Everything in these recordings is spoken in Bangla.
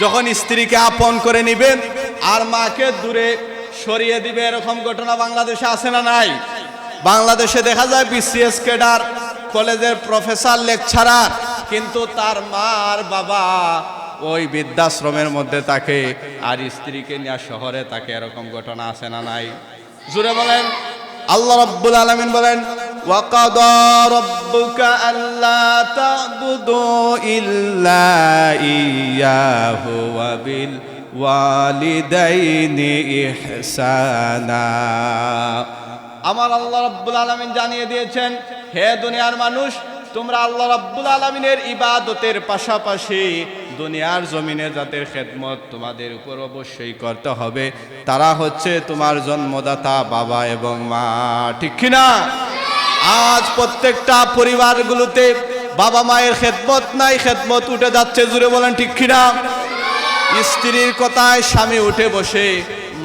যখন স্ত্রীকে আপন করে নিবে আর মাকে দূরে সরিয়ে দিবে, এরকম ঘটনা বাংলাদেশে আছে না নাই? বাংলাদেশে দেখা যায় বিসিএস ক্যাডার, কলেজের প্রফেসর, লেকচারার, কিন্তু তার মা আর বাবা ওই বৃদ্ধাশ্রমের মধ্যে থাকে, আর স্ত্রীকে নিয়ে শহরে থাকে। এরকম ঘটনা আছে না নাই? জুড়ে বলেন। আল্লাহ রাব্বুল আলামিন বলেন, ওয়াকাদা রাব্বুকা আল্লা তা'বুদু ইল্লা ইয়্যাহু ওয়া বিল ওয়ালিদাইনি ইহসানা। আমার আল্লাহ রাব্বুল আলামিন জানিয়ে দিয়েছেন, হে দুনিয়ার মানুষ, তোমরা আল্লাহ রাব্বুল আলামিনের ইবাদতের পাশাপাশি দুনিয়ার জমিনে যাদের খেদমত তোমাদের উপর অবশ্যই করতে হবে, তারা হচ্ছে তোমার জন্মদাতা বাবা এবং মা। ঠিক কিনা? আজ প্রত্যেকটা পরিবারগুলোতে বাবা মায়ের খেদমত নাই, খেদমত উঠে যাচ্ছে। জুড়ে বলেন ঠিক কিনা? স্ত্রীর কথায় স্বামী উঠে বসে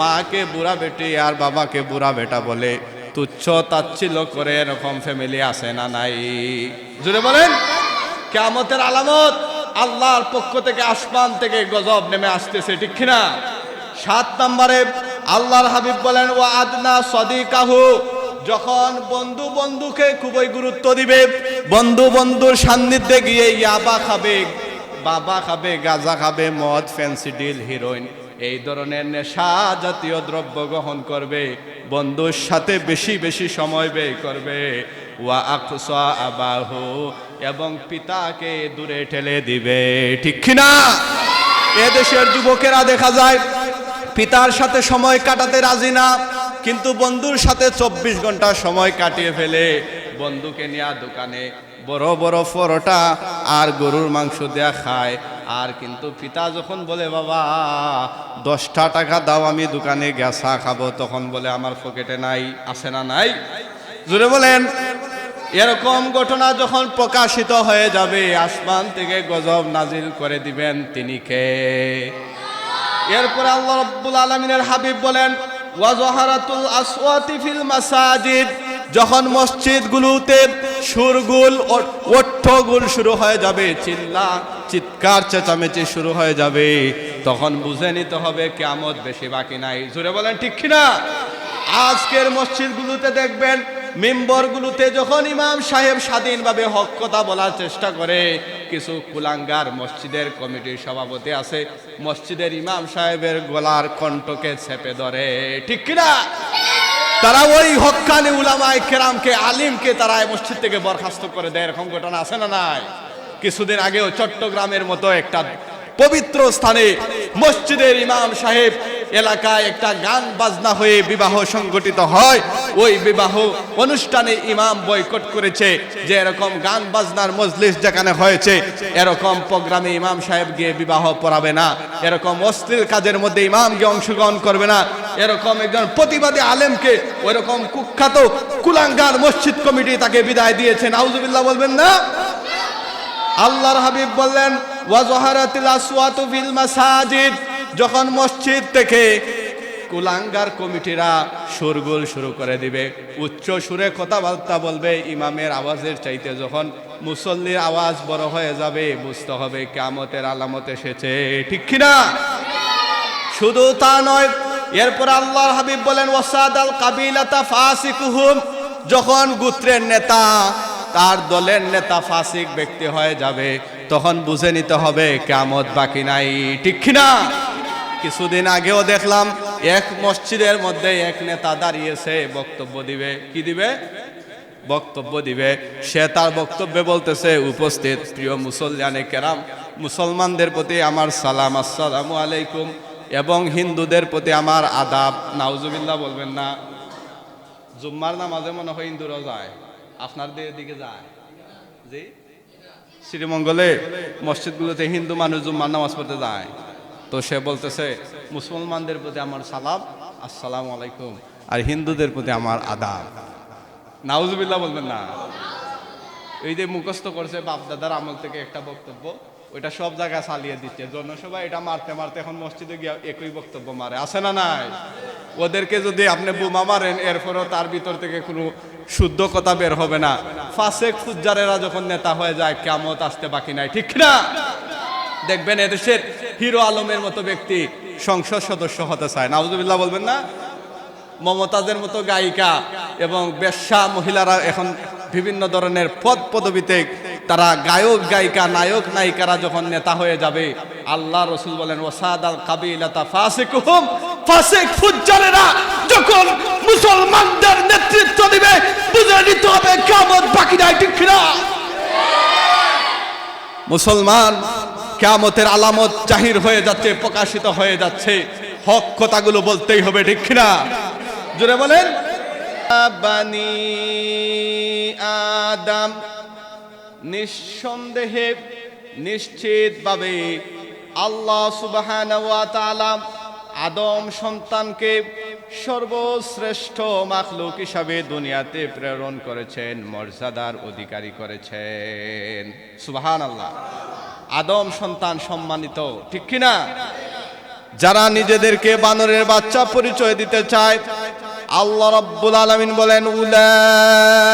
মাকে বুড়া বেটি আর বাবাকে বুড়া বেটা বলে তুচ্ছ তাচ্ছিল্য করে, এরকম ফ্যামিলি আছে না নাই? জুড়ে বলেন। কিয়ামতের আলামত, আল্লাহর পক্ষ থেকে আসমান থেকে গজব নেমে আসতেছে। ঠিক কিনা? 7 নম্বরে আল্লাহর হাবিব বলেন, ওয়া আদনা সাদিকাহু, যখন বন্ধু বন্ধুকে খুবই গুরুত্ব দিবে, বন্ধু বন্ধুর সান্নিধ্যে গিয়ে ইয়াবা খাবে, বাবা খাবে, গাঁজা খাবে, মদ, ফেন্সিডিল, হিরোইন, এই ধরনের নেশা জাতীয় দ্রব্য গ্রহণ করবে, বন্ধুর সাথে বেশি বেশি সময় ব্যয় করবে, ওয়া আকসা আবাহু, এবং পিতাকে দূরে ঠেলে দিবে। ঠিক কিনা? এদেশের যুবকেরা দেখা যায় পিতার সাথে সময় কাটাতে রাজি না, কিন্তু বন্ধুর সাথে 24 ঘন্টা সময় কাটিয়ে ফেলে। বন্ধুকে নিয়ে দোকানে বড় বড় পরোটা আর গরুর মাংস দেয়া খায়, আর কিন্তু পিতা যখন বলে বাবা 10টা টাকা দাও আমি দোকানে গিয়ে চা খাবো, তখন বলে আমার পকেটে নাই। আছে না নাই? জুড়ে বলেন। এরকম ঘটনা যখন প্রকাশিত হয়ে যাবে, আসমান থেকে গজব নাজিল করে দিবেন তিনি কে? এরপরে আল্লাহ রাব্বুল আলামিনের হাবিব বলেন, ওয়া যাহারাতুল আসওয়াতি ফিল মাসাজিদ, যখন মসজিদগুলোতে সুরগুল ওঠ্ঠগুল শুরু হয়ে যাবে, চিৎকার চেঁচামেচি শুরু হয়ে যাবে, তখন বুঝে নিতে হবে কিয়ামত বেশি বাকি নাই। জুড়ে বলেন ঠিক কিনা? আজকের মসজিদগুলোতে দেখবেন মিম্বরগুলোতে যখন ইমাম সাহেব স্বাধীনভাবে হক কথা বলার চেষ্টা করে, কিছু কুলাঙ্গার মসজিদের কমিটির সভাপতি আছে, মসজিদের ইমাম সাহেবের গলার কণ্ঠকে চেপে ধরে। ঠিক কিনা? তারা ওই হক্কানি উলামায়ে কেরামকে, আলিমকে তারা মসজিদ থেকে বরখাস্ত করে দেয়। এরকম ঘটনা আছে না নাই? কিছুদিন আগেও চট্টগ্রামের মতো একটা পবিত্র স্থানে মসজিদের ইমাম সাহেব এলাকায় একটা গান বাজনা হয়ে বিবাহ সংগঠিত হয়, ওই বিবাহ অনুষ্ঠানে ইমাম বয়কট করেছে যে এরকম গান বাজনার মজলিস যেখানে হয়েছে এরকম প্রোগ্রামে ইমাম সাহেব গিয়ে বিবাহ পড়াবে না, এরকম অশ্লীল কাজের মধ্যে ইমাম গিয়ে অংশগ্রহণ করবে না, এরকম একজন প্রতিবাদী আলেমকে ওইরকম কুখ্যাত কুলাঙ্গার মসজিদ কমিটি তাকে বিদায় দিয়েছে। নাউজুবিল্লাহ বলবেন না? আল্লাহর হাবিব বললেন, ওয়া যাহারাতিল আসওয়াতু ফিল মাসাজিদ, যখন মসজিদ থেকে কুলাঙ্গার কমিটিরা সুরগুল শুরু করে দিবে, উচ্চ সুরে কথাবার্তা বলবে, ইমামের আওয়াজের চাইতে যখন মুসল্লির আওয়াজ বড় হয়ে যাবে, বুঝতে হবে কিয়ামতের আলামত এসেছে। ঠিক কিনা? শুধু তা নয়, এরপর আল্লাহর হাবিব বলেন, ওয়াসাদাল কাবিলাতা ফাসিকুহুম, যখন গোত্রের নেতা, তার দলের নেতা ফাসিক ব্যক্তি হয়ে যাবে, তখন বুঝে নিতে হবে কিয়ামত বাকি নাই। ঠিক কিনা? কিছুদিন আগেও দেখলাম এক মসজিদের মধ্যে এক নেতা দাঁড়িয়েছে, বক্তব্য দিবে। কি দিবে? বক্তব্য দিবে। সে তার বক্তব্যে বলতেছে, উপস্থিত প্রিয় মুসল্লিয়ানে কেরাম, মুসলমানদের প্রতি আমার সালাম, আসসালামু আলাইকুম, এবং হিন্দুদের প্রতি আমার আদাব। নাউজুবিল্লাহ বলবেন না? জুম্মার নামাজে মনে হয় হিন্দুরাও যায়, আপনাদের দিকে যায়? জি, শ্রীমঙ্গলে মসজিদগুলোতে হিন্দু মানুষ জুম্মার নামাজ পড়তে যায়। তো সে বলতেছে মুসলমানদের প্রতি আমার সালাম, আসসালামু আলাইকুম, আর হিন্দুদের প্রতি আমার আদাব। নাউজুবিল্লাহ বলবেন না? এই যে মুখস্থ করছে বাপদাদার আমল থেকে একটা বক্তব্য, ওইটা সব জায়গায় চালিয়ে দিচ্ছে জনসভা, এটা মারতে মারতে এখন মসজিদে গিয়ে একই বক্তব্য মারে। আছে না নাই? ওদেরকে যদি আপনি বোমা মারেন, এরপরও তার ভিতর থেকে কোনো শুদ্ধ কথা বের হবে না। ফাসেক ফুজ্জারেরা যখন নেতা হয়ে যায়, কিয়ামত আসতে বাকি নাই। ঠিক না? দেখবেন এদেশের হিরো আলমের মতো ব্যক্তি সংসদ সদস্য হতে চায়, নাউজুবিল্লাহ বলবেন না? মমতাজের মতো গায়িকা এবং বেশ্যা মহিলারা এখন বিভিন্ন ধরনের পদ পদবিতে তারা গায়ক গায়িকা নায়ক নায়িকারা যখন নেতা হয়ে যাবে, আল্লাহ রসুল বলেন ওয়াসাদাল কাবিলাতা ফাসিকুহুম, ফাসিক ফুজ্জারেরা যখন মুসলমানদের নেতৃত্ব দিবে, বুঝে নিতে হবে কিয়ামত বাকি নাই, ঠিক না? মুসলমান কিয়ামতের আলামত জাহির হয়ে যাচ্ছে, প্রকাশিত হয়ে যাচ্ছে, হক কথাগুলো বলতেই হবে, ঠিক না? জোরে বলেন। বানি আদম, নিঃসন্দেহে নিশ্চিতভাবে আল্লাহ সুবহানাহু ওয়া তাআলা আদম সন্তানকে সর্বশ্রেষ্ঠ মাখলুক হিসাবে দুনিয়াতে প্রেরণ করেছেন, মর্যাদার অধিকারী করেছেন। সুবহানাল্লাহ। আদম সন্তান সম্মানিত, ঠিক কিনা? যারা নিজেদেরকে বানরের বাচ্চা পরিচয় দিতে চায়, আল্লাহ রাব্বুল আলামিন বলেন উলাইকা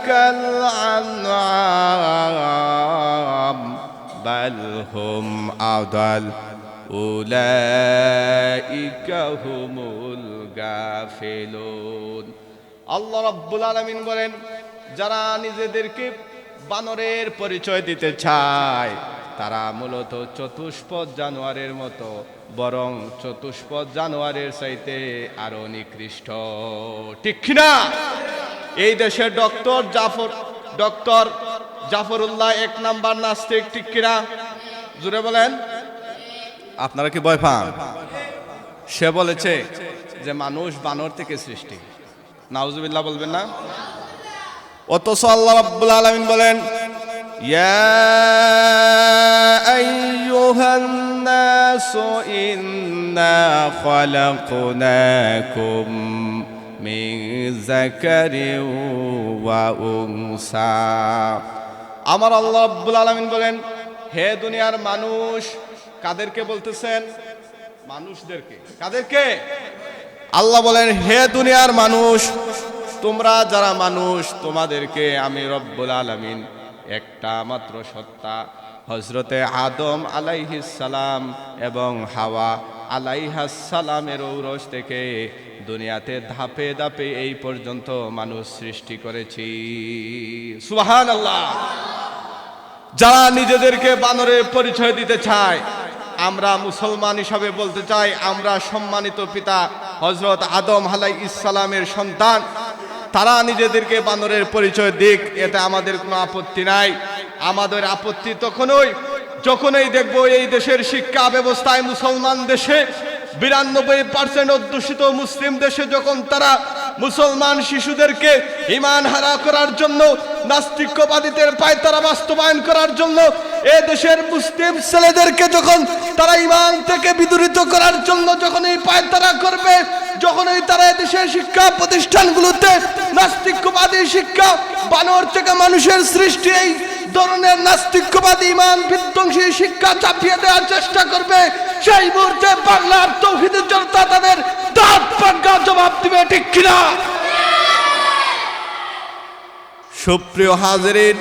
কাল আনআম বাল হুম আদাল উলাইকা হুমুল গাফিলুন। আল্লাহ রাব্বুল আলামিন বলেন যারা নিজেদেরকে বানরের পরিচয় দিতে চায় তারা মূলত চতুষ্পদ জানোয়ারের মতো, বরং চতুষ্পদ জানোয়ারের চাইতে আরো নিকৃষ্ট, ঠিক না? এই দেশের ডক্টর জাফরুল্লাহ 1 নাম্বার নাস্তিক, ঠিক কিনা? জুড়ে বলেন। আপনারা কি ভয় পান? সে বলেছে যে মানুষ বানর থেকে সৃষ্টি, নাউজুবিল্লাহ বলবেন না? অথচ আল্লাহ রাব্বুল আলামিন বলেন ইয়া আইয়ুহান নাসু ইন্না খালাকনাকুম মিন যাকারিন ওয়া উনসা। আমার আল্লাহ রাব্বুল আলামিন বলেন হে দুনিয়ার মানুষ, কাদেরকে বলতেছেন? মানুষদেরকে। কাদেরকে? আল্লাহ বলেন হে দুনিয়ার মানুষ, তোমরা যারা মানুষ, তোমাদেরকে আমি রব্বুল আলামিন একটা মাত্র সত্তা হযরতে আদম আলাইহিস সালাম এবং হাওয়া আলাইহাস সালামের ঔরস থেকে দুনিয়াতে ধাপে ধাপে এই পর্যন্ত মানুষ সৃষ্টি করেছি। সুবহানাল্লাহ। যারা নিজেদেরকে বানরের পরিচয় দিতে চায়, আমরা মুসলমান হিসাবে বলতে চাই আমরা সম্মানিত পিতা হযরত আদম আলাইহিস সালামের সন্তান। তারা নিজেদেরকে বানরের পরিচয় দিক, এতে আমাদের কোনো আপত্তি নাই। আমাদের আপত্তি যখনই দেখব এই দেশের শিক্ষা ব্যবস্থায়, মুসলমান দেশে 92% অধ্যুষিত মুসলিম দেশে যখন তারা মুসলমান শিশুদেরকে ঈমান হারা করার জন্য, নাস্তিক্যবাদীদের পায়তারা বাস্তবায়ন করার জন্য, এ দেশের মুসলিম ছেলেদেরকে যখন তারা ঈমান থেকে বিদূরিত করার জন্য যখনই পায়তারা করবে, যখনই তারা দেশের শিক্ষা প্রতিষ্ঠানগুলোতে নাস্তিক্যবাদী শিক্ষা, বানর থেকে মানুষের সৃষ্টি, এই ধরনের নাস্তিক্যবাদী ঈমান বিধ্বংসী শিক্ষা চাপিয়ে দেওয়ার চেষ্টা করবে, সেই মুহূর্তে বাংলার তৌহিদি জনতা তাদের দাঁত পাকা জবাব দিবে, ঠিক কিনা? সুপ্রিয় হাজিরিন,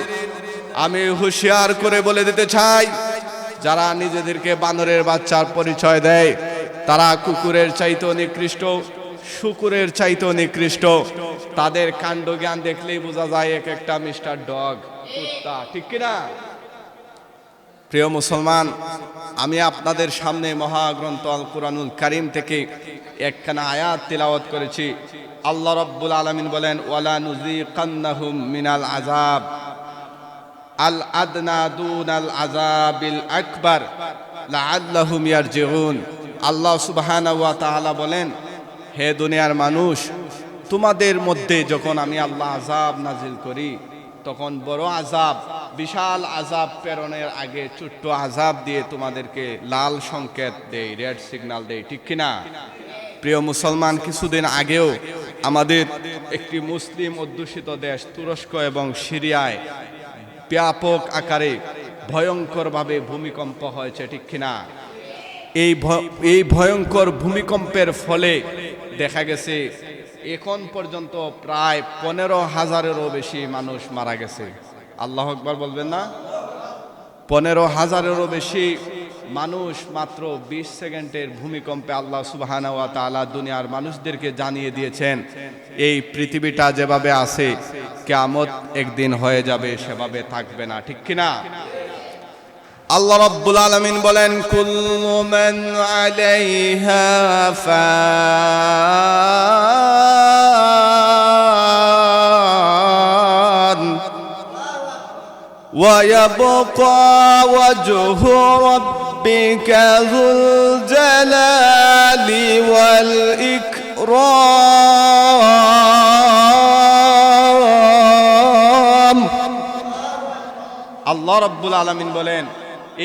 আমি হুঁশিয়ার করে বলে দিতে চাই, যারা নিজেদেরকে বানরের বাচ্চার পরিচয় দেয় তারা কুকুরের চাইতেও নিকৃষ্ট, শুকুরের চাইতেও নিকৃষ্ট। তাদের কাণ্ড জ্ঞান দেখলেই বোঝা যায় এক একটা মিস্টার ডগ, কুত্তা, ঠিক কিনা? প্রিয় মুসলমান, আমি আপনাদের সামনে মহাগ্রন্থ আল কুরআনুল কারীম থেকে একখানা আয়াত তিলাওয়াত করেছি। আল্লাহ রাব্বুল আলামিন বলেন ওয়ালা নুযিকান্নাহুম মিনাল আযাব আল আদনা দুনাল আযাবিল আকবার লাআল্লাহুম ইয়ারজিউন। আল্লাহ সুবহানাহু ওয়া তাআলা বলেন হে দুনিয়ার মানুষ, তোমাদের মধ্যে যখন আমি আল্লাহ আযাব নাজিল করি তখন বড় আযাব, বিশাল আযাব প্রেরণের আগে ছোট্ট আযাব দিয়ে তোমাদেরকে লাল সংকেত দেই, রেড সিগন্যাল দেই, ঠিক কিনা? প্রিয় মুসলমান, কিছুদিন আগেও আমাদের একটি মুসলিম অধ্যুষিত দেশ তুরস্ক এবং সিরিয়ায় ব্যাপক আকারে ভয়ঙ্করভাবে ভূমিকম্প হয়েছে, ঠিক কিনা? এই ভয়ঙ্কর ভূমিকম্পের ফলে দেখা গেছে এখন পর্যন্ত প্রায় 15,000-এরও বেশি মানুষ মারা গেছে। আল্লাহু আকবার বলবেন না? 15,000-এরও বেশি মানুষ মাত্র 20 সেকেন্ডের ভূমিকম্পে আল্লাহ সুবহানাহু ওয়া তাআলা দুনিয়ার মানুষদেরকে জানিয়ে দিয়েছেন এই পৃথিবীটা যেভাবে আছে কিয়ামত একদিন হয়ে যাবে, সেভাবে থাকবে না। ঠিক কিনা? আল্লাহ রাব্বুল আলামিন বলেন, কুল্লু মান আলাইহা ফান ওয়া ইয়াবকা ওয়াজহু রাব্বিকা যুল জালালি ওয়াল ইকরাম। আল্লাহ রাব্বুল আলামিন বলেন,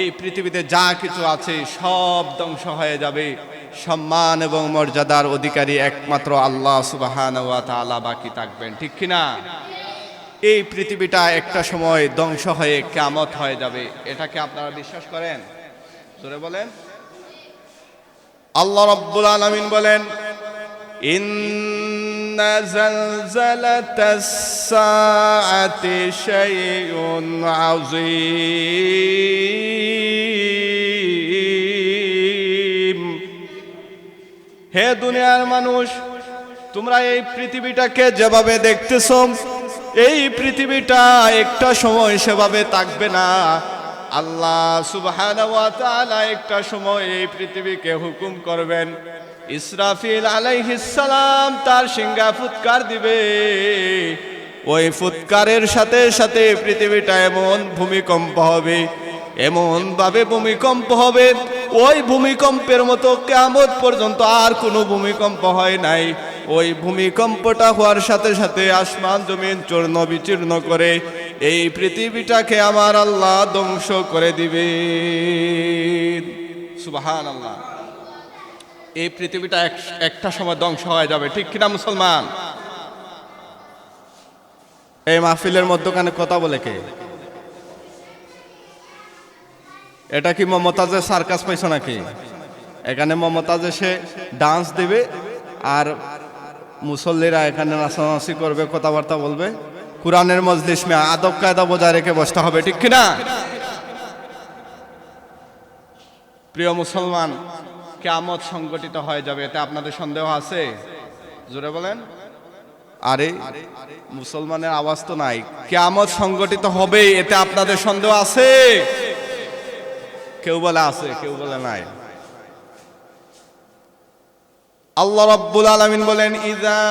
এই পৃথিবীতে যা কিছু আছে সব ধ্বংস হয়ে যাবে, সম্মান এবং মর্যাদার অধিকারী একমাত্র আল্লাহ সুবহানাহু ওয়া তাআলা বাকি থাকবেন। ঠিক কিনা? এই পৃথিবীটা একটা সময় ধ্বংস হয়ে কিয়ামত হয়ে যাবে, এটাকে আপনারা বিশ্বাস করেন? জোরে বলেন। আল্লাহ রাব্বুল আলামিন বলেন, ইন্না জালজালাতাস সাআতি শাইউন আযীম। হে দুনিয়ার মানুষ, তোমরা এই পৃথিবীটাকে যেভাবে দেখতেছো, এই পৃথিবীটা একটা সময় সেভাবে থাকবে না। আল্লাহ সুবহানাহু ওয়া তাআলা একটা সময় এই পৃথিবীকে হুকুম করবেন, ইসরাফিল আলাইহিস সালাম তার সিংহা ফুৎকার দিবে, ওই ফুৎকারের সাথে সাথে পৃথিবীটা এমন ভূমিকম্প হবে, এমন ভাবে ভূমিকম্প হবে, ওই ভূমিকম্পের মতো কিয়ামত পর্যন্ত আর কোনো ভূমিকম্প হয় নাই। ওই ভূমিকম্পটা হওয়ার সাথে সাথে আসমান জমিন চূর্ণ বিচূর্ণ করে এই পৃথিবীটাকে আমার আল্লাহ ধ্বংস করে দিবে। সুবহানাল্লাহ। এই পৃথিবীটা একটা সময় ধ্বংস হয়ে যাবে। ঠিক কিনা মুসলমান? এই মাহফিলের মধ্যখানে কথা বলে কে? এটা কি মমতাজের সার্কাস পাইছো নাকি? এখানে মমতাজ এসে ডান্স দেবে আর মুসল্লিরা এখানে নাচানাচি করবে, কথাবার্তা বলবে। কুরআনের মজলিস মে আদব কায়দা বজায় রেখে বসতে হবে। ঠিক কিনা? প্রিয় মুসলমান, কিয়ামত সংগঠিত হয়ে যাবে, এতে আপনাদের সন্দেহ আছে? জোরে বলেন। আরে মুসলমানের আওয়াজ তো নাই। কিয়ামত সংগঠিত হবে, এতে আপনাদের সন্দেহ আছে? কেউ বলে আছে, কেউ বলে নাই। আল্লাহ রাব্বুল আলামিন বলেন, ইযা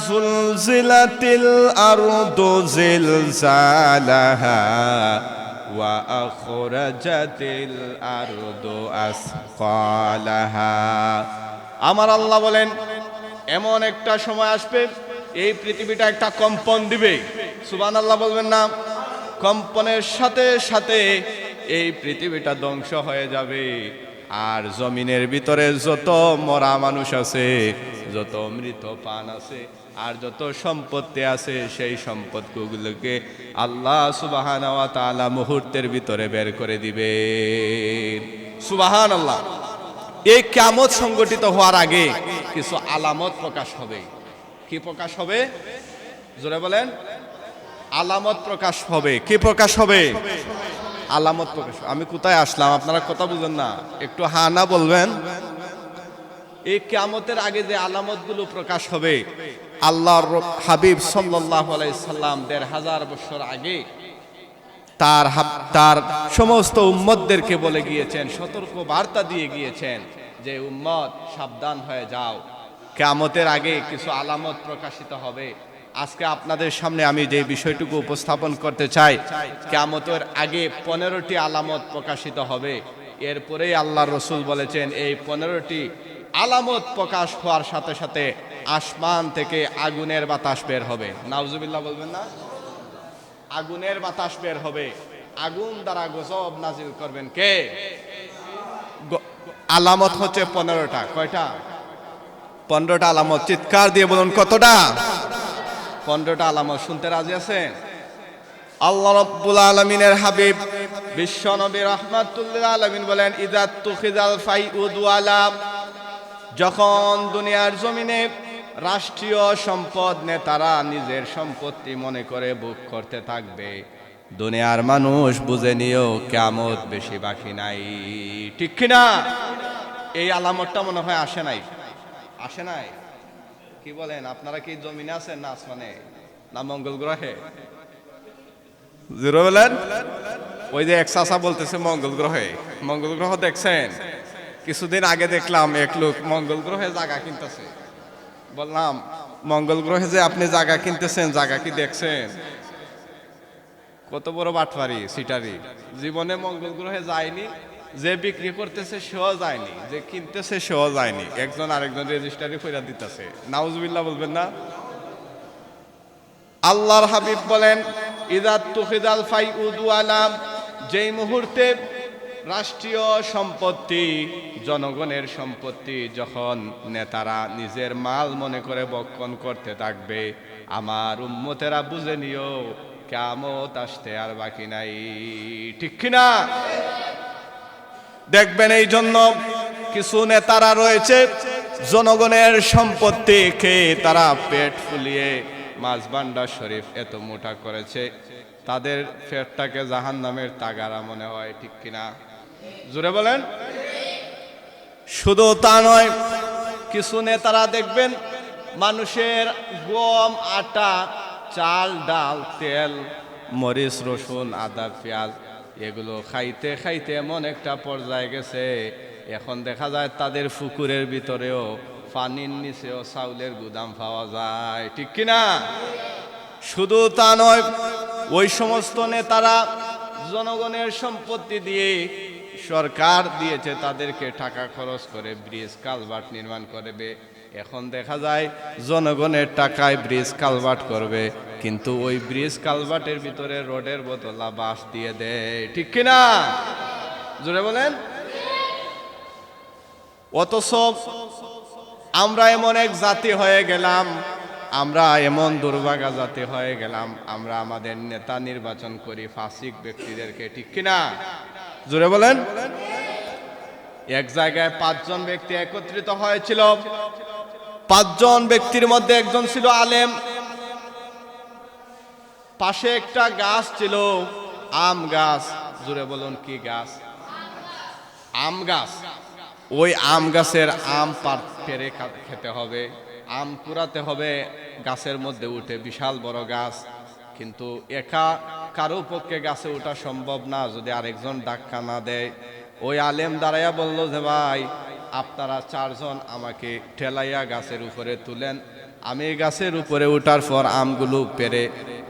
যুলজিলাতিল আরদু জিলজালাহা ওয়া আখরাজাতিল আরদু আসকালাহা। আমার আল্লাহ বলেন, এমন একটা সময় আসবে এই পৃথিবীটা একটা কম্পন দিবে। সুবহানাল্লাহ বলবেন না? কম্পনের সাথে সাথে এই পৃথিবীটা ধ্বংস হয়ে যাবে, আর জমিনের ভিতরে যত মরা মানুষ আছে, যত মৃত প্রাণ আছে, আর যত সম্পত্তি আছে, সেই সম্পদগুলোকে আল্লাহ সুবহানাহু ওয়া তাআলা মুহূর্তের ভিতরে বের করে দিবে। সুবহানাল্লাহ। এই কিয়ামত সংগঠিত হওয়ার আগে কিছু আলামত প্রকাশ হবে। কি প্রকাশ হবে? জোরে বলেন। আলামত প্রকাশ হবে। কি প্রকাশ হবে? আলামত প্রকাশ। আমি কোথায় আসলাম? আপনারা কথা বুঝেন না, একটু হা না বলবেন। এই কিয়ামতের আগে যে আলামতগুলো প্রকাশ হবে, আল্লাহর হাবিব সাল্লাল্লাহু আলাইহি সাল্লাম ১৫০০ বছর আগে তার সমস্ত উম্মতদেরকে বলে গিয়েছেন, সতর্ক বার্তা দিয়ে গিয়েছেন যে উম্মত সাবধান হয়ে যাও, কিয়ামতের আগে কিছু আলামত প্রকাশিত হবে। আজকে আপনাদের সামনে আমি যে বিষয়টুকু উপস্থাপন করতে চাই, কিয়ামতের আগে 15টি আলামত প্রকাশিত হবে। এরপরেই আল্লাহর রাসূল বলেছেন, এই 15টি আলামত প্রকাশ হওয়ার সাথে সাথে আসমান থেকে আগুনের বাতাস বের হবে। নাউজুবিল্লাহ বলবেন না? আগুনের বাতাস বের হবে, আগুন দ্বারা গজব নাজিল করবেন কে? আলামত হচ্ছে 15টা। কয়টা? 15টা আলামত। চিৎকার দিয়ে বলুন কতটা? 15টা আলামত। শুনতে রাজি আছেন? আল্লাহ রাব্বুল আলামিনের হাবিব বিশ্ব নবী রাহমাতুল্লিল আলামিন বলেন, ইযা তুখিজাল ফাইউদ ওয়ালা, যখন দুনিয়ার জমিনে রাষ্ট্রীয় সম্পদ নেতারা নিজের সম্পত্তি মনে করে ভোগ করতে থাকবে, দুনিয়ার মানুষ বুঝে নিও কিয়ামত বেশি বাকি নাই, ঠিক কিনা? এই আলামতটা মনে হয় আসে নাই, আসে নাই? কি বলেন আপনারা? কি জমিনে আছেন না আসমানে না মঙ্গল গ্রহে? জিরো বলেন। ওই যে এক চাচা বলতেছে মঙ্গল গ্রহে। মঙ্গল গ্রহ দেখছেন? কিছুদিন আগে দেখলাম এক লোক মঙ্গল গ্রহে জায়গা কিনতেছে। বললাম মঙ্গল গ্রহে যে আপনি জায়গা কিনতেছেন, জায়গা কি দেখছেন? কত বড় বাটপারি সিটারি! জীবনে মঙ্গল গ্রহে যায়নি, যে বিক্রি করতেছে সেও যায়নি, যে কিনতেছে সেও যায়নি, একজন আরেকজন রেজিস্ট্রারি কইরা দিতেছে। নাউজুবিল্লাহ বলবেন না? আল্লাহর হাবিব বলেন ইযা তুখিদাল ফাইউদু আলাম, যেই মুহূর্তে রাষ্ট্রীয় সম্পত্তি, জনগণের সম্পত্তি যখন নেতারা নিজের মাল মনে করে বক্ষণ করতে থাকবে, আমার উম্মতেরা বুঝে নিও কিয়ামত আসতে আর বাকি নাই, ঠিক কিনা? দেখবেন এই জন্য কিছু নেতারা রয়েছে জনগণের সম্পত্তি খেয়ে তারা পেট ফুলিয়ে মাঝবান্ডার শরীফ এত মোটা করেছে, তাদের পেটটাকে জাহান্নামের তাগারা মনে হয়, ঠিক কিনা? জোরে বলেন। শুধু তা নয়, কিছু নেতারা দেখবেন মানুষের গম, আটা, চাল, ডাল, তেল, মরিচ, রসুন, আদা, পেঁয়াজ এগুলো খাইতে খাইতে এমন একটা পর্যায়ে গেছে, এখন দেখা যায় তাদের পুকুরের ভিতরেও পানির নিচেও চাউলের গুদাম পাওয়া যায়, ঠিক কিনা? শুধু তা নয়, ওই সমস্ত নেতারা জনগণের সম্পত্তি দিয়ে, সরকার দিয়েছে তাদেরকে টাকা খরচ করে ব্রিজ কালভার্ট নির্মাণ করবে, এখন দেখা যায় জনগণের টাকায় ব্রিজ কালভার্ট করবে, কিন্তু ওই ব্রিজ কালভার্টের ভিতরে রোডের বদলা বাঁশ দিয়ে দেয়, ঠিক কিনা? জোরে বলেন। অথচ আমরা এমন এক জাতি হয়ে গেলাম, আমরা এমন দুর্ভাগা জাতি হয়ে গেলাম, আমরা আমাদের নেতা নির্বাচন করি ফাসিক ব্যক্তিদেরকে, ঠিক কিনা? জোরে বলেন। এক জায়গায় 5 জন ব্যক্তি একত্রিত হয়েছিল। 5 জন ব্যক্তির মধ্যে একজন ছিল আলেম। পাশে একটা গাছ ছিল, আম গাছ। জোরে বলুন, কি গাছ? আম গাছ। ওই আম গাছের আম পেরে খেতে হবে, আম কুড়াতে হবে গাছের মধ্যে উঠে, বিশাল বড় গাছ। কিন্তু একা কারো পক্ষে গাছে ওঠা সম্ভব না যদি আরেকজন ধাক্কা না দেয়। ওই আলেম দাঁড়াইয়া বলল যে ভাই, আপনারা 4 জন আমাকে ঠেলাইয়া গাছের উপরে তুলেন, আমি গাছের উপরে উঠার পর আমগুলো পেরে,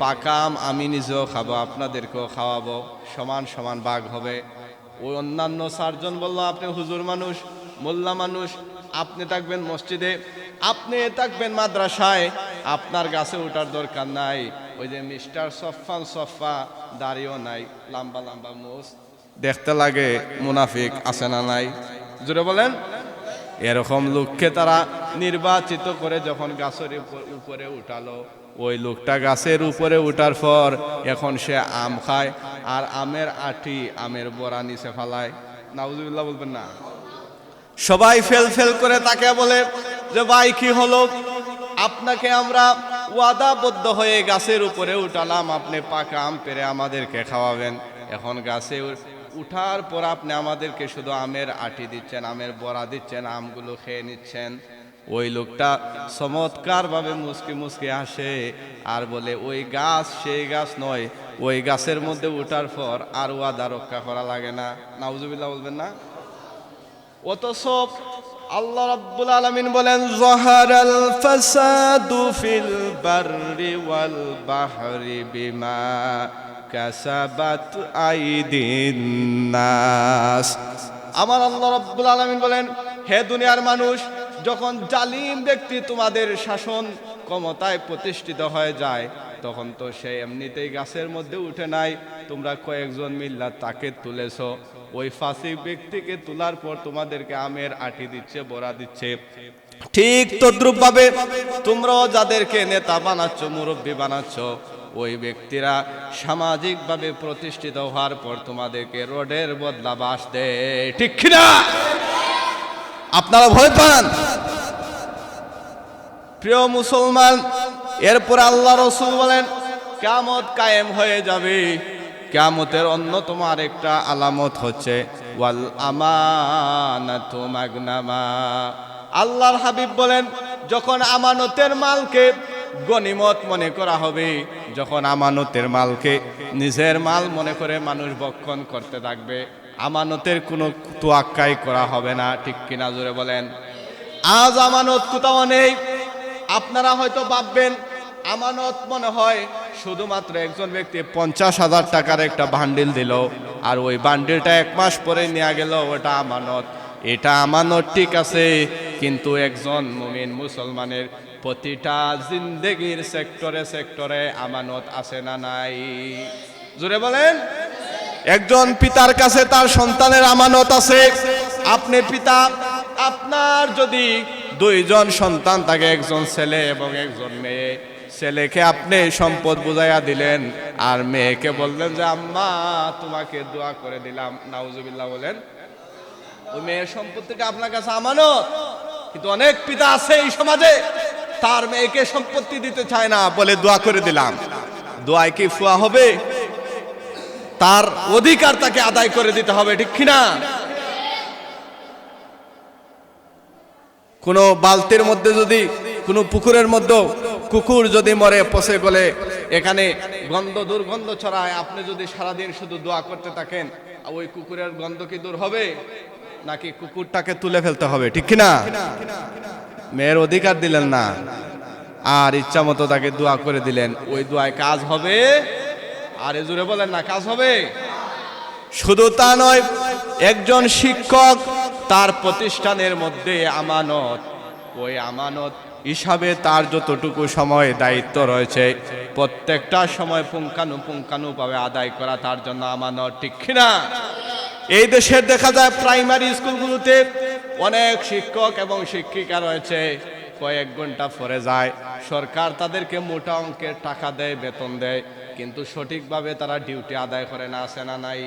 পাকা আম আমি নিজেও খাবো, আপনাদেরকেও খাওয়াবো, সমান সমান ভাগ হবে। ওই অন্যান্য 4 জন বলল, আপনি হুজুর মানুষ, মোল্লা মানুষ, আপনি থাকবেন মসজিদে, আপনি থাকবেন মাদ্রাসায়, আপনার গাছে ওঠার দরকার নাই। ওই যে মিস্টার সফান সফা, দাড়িও নাই, লম্বা লম্বা মুছ, দেখতে লাগে মুনাফিক, আছে না নাই? জোরে বলেন। এরকম লোককে তারা নির্বাচিত করে যখন গাছের উপরে উঠালো, ওই লোকটা গাছের উপরে উঠার পর এখন সে আম খায়, আর আমের আটি, আমের বড়া নিচে ফালায়। নাউজুবিল্লাহ বলবেন না? সবাই ফেল ফেল করে তাকে বলে যে ভাই কি হলো, আপনাকে আমরা ওয়াদাবদ্ধ হয়ে গাছের উপরে উঠালাম, আপনি পাকা আম পেরে আমাদেরকে খাওয়াবেন, এখন গাছে উঠার পর আপনি আমাদেরকে শুধু আমের আটি দিচ্ছেন, আমের বড়া দিচ্ছেন, আমগুলো খেয়ে নিচ্ছেন। ওই লোকটা চমৎকার ভাবে মুসকি মুসকি আসে আর বলে, ওই গাছ সেই গাছ নয়, ওই গাছের মধ্যে উঠার পর আর ওয়াদা রক্ষা করা লাগে না। নাউজুবিল্লাহ বলবেন না? অথচ আল্লাহ রাব্বুল আলামিন বলেন, যাহারাল ফাসাদু ফিল বাররি ওয়াল বাহরি বিমা কাসাবাত আইদিন নাস। আমার আল্লাহ রাব্বুল আলামিন বলেন, হে দুনিয়ার মানুষ, যখন জালিম ব্যক্তি তোমাদের শাসন ক্ষমতায় প্রতিষ্ঠিত হয়ে যায়, তখন তো সে এমনিতেই গাছের মধ্যে উঠে নাই, তোমরা কয়েকজন মিল্লা তাকে তুলেছ। ওই ফাসিক ব্যক্তিকে তোলার পর তোমাদেরকে আমের আটি দিচ্ছে, বড়া দিচ্ছে। ঠিক তদ্রুপ ভাবে তোমরাও যাদেরকে নেতা বানাচ্ছ, মুরব্বী বানাচ্ছ, ওই ব্যক্তিরা সামাজিকভাবে প্রতিষ্ঠিত হওয়ার পর তোমাদেরকে রোডের বদলা বাস দেয়, ঠিক কিনা? আপনারা ভয় পান? প্রিয় মুসলমান, এরপর আল্লাহ রাসূল বলেন, কিয়ামত কায়েম হয়ে যাবে, কিয়ামতের অন্যতম আরেকটা আলামত হচ্ছে ওয়াল আমানাতু মাগনামা। আল্লাহর হাবিব বলেন, যখন আমানতের মালকে গনিমত মনে করা হবে, যখন আমানতের মালকে নিজের মাল মনে করে মানুষ ভক্ষণ করতে থাকবে, আমানতের কোনো তোয়াক্কাই করা হবে না। ঠিক কিনা জোরে বলেন? আজ আমানত কোথাও নেই। আপনারা হয়তো ভাববেন আমানত মনে হয় শুধুমাত্র একজন ব্যক্তি 50,000 টাকার একটা বান্ডিল দিল, আর ওই বান্ডিলটা 1 মাস পরে নিয়ে গেল, ওটা আমানত। এটা আমানত ঠিক আছে, কিন্তু একজন মুমিন মুসলমানের প্রতিটা জিন্দেগির সেক্টরে সেক্টরে আমানত আছে না নাই? জোরে বলেন। একজন পিতার কাছে তার সন্তানের আমানত আছে। আপনি পিতা, আপনার যদি 2 জন সন্তান থাকে, একজন ছেলে এবং একজন মেয়ে, ছেলেকে আপনি সম্পদ বুঝাইয়া দিলেন, আর মেয়েকে বললেন যে আম্মা তোমাকে দোয়া করে দিলাম, নাউজুবিল্লাহ বলেন, ওই মেয়ের সম্পত্তিটা আপনার কাছে আমানত। কিন্তু অনেক পিতা আছে এই সমাজে, তার মেয়েকে সম্পত্তি দিতে চায় না, বলে দোয়া করে দিলাম। দোয়ায় কি ফুয়া হবে? তার অধিকার তাকে আদায় করে দিতে হবে, ঠিক কিনা? কোনো বালতির মধ্যে যদি, কোনো পুকুরের মধ্যে কুকুর যদি মরে পচে গলে, এখানে গন্ধ দুর্গন্ধ ছড়ায়, আপনি যদি সারাদিন শুধু দোয়া করতে থাকেন, ওই কুকুরের গন্ধ কি দূর হবে? নাকি কুকুরটাকে তুলে ফেলতে হবে, ঠিক কিনা? মেয়ের অধিকার দিলেন না, আর ইচ্ছা মতো তাকে দোয়া করে দিলেন, ওই দোয়ায় কাজ হবে? আরে জোরে বলেন না, কাজ হবে? শুধু তা নয়, একজন শিক্ষক, তার প্রতিষ্ঠানের মধ্যে আমানত, ওই আমানত হিসাবে তার যতটুকু সময় দায়িত্ব রয়েছে, প্রত্যেকটা সময় পুঙ্খানুপুঙ্খানুভাবে আদায় করা তার জন্য আমানত, ঠিক কিনা? এই দেশের দেখা যায় প্রাইমারি স্কুলগুলোতে অনেক শিক্ষক এবং শিক্ষিকা রয়েছে, কয়েক ঘন্টা পরে যায়, সরকার তাদেরকে মোটা অঙ্কের টাকা দেয়, বেতন দেয়, কিন্তু সঠিকভাবে তারা ডিউটি আদায় করে না, আছে না নাই?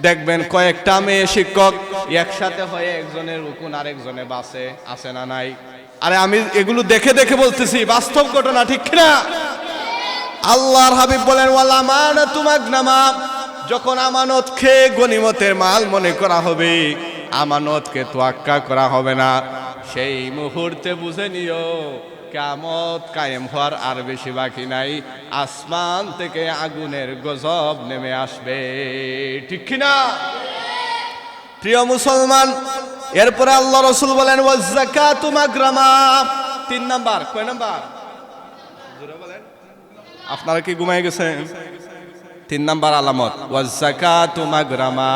দেখবেন কয়েকটা মেয়ে শিক্ষক একসাথে হয়ে একজনের রুকুন আরেকজনে বাসে, আছে না নাই? আরে আমি এগুলো দেখে দেখে বলতেছি, বাস্তব ঘটনা, ঠিক কিনা? আল্লাহর হাবিব বলেন ওয়াল আমানাতু মাগনামা। যখন আমানতকে গনিমতের মাল মনে করা হবে, আমানতকে তোয়াক্কা করা হবে না, সেই মুহূর্তে বুঝে নিও কিয়ামত কায়েম হওয়ার আর বেশি বাকি নাই, আসমান থেকে আগুনের গজব নেমে আসবে, ঠিক কিনা? প্রিয় মুসলমান, এরপরে আল্লাহ রাসূল বলেন ওয়াজ যাকাতু মাগরামা। 3 নাম্বার, কয় নাম্বার? জোরে বলেন। আপনারা কি ঘুমায় গেছেন? 3 নাম্বার আলামত ওয়াজ যাকাতু মাগরামা।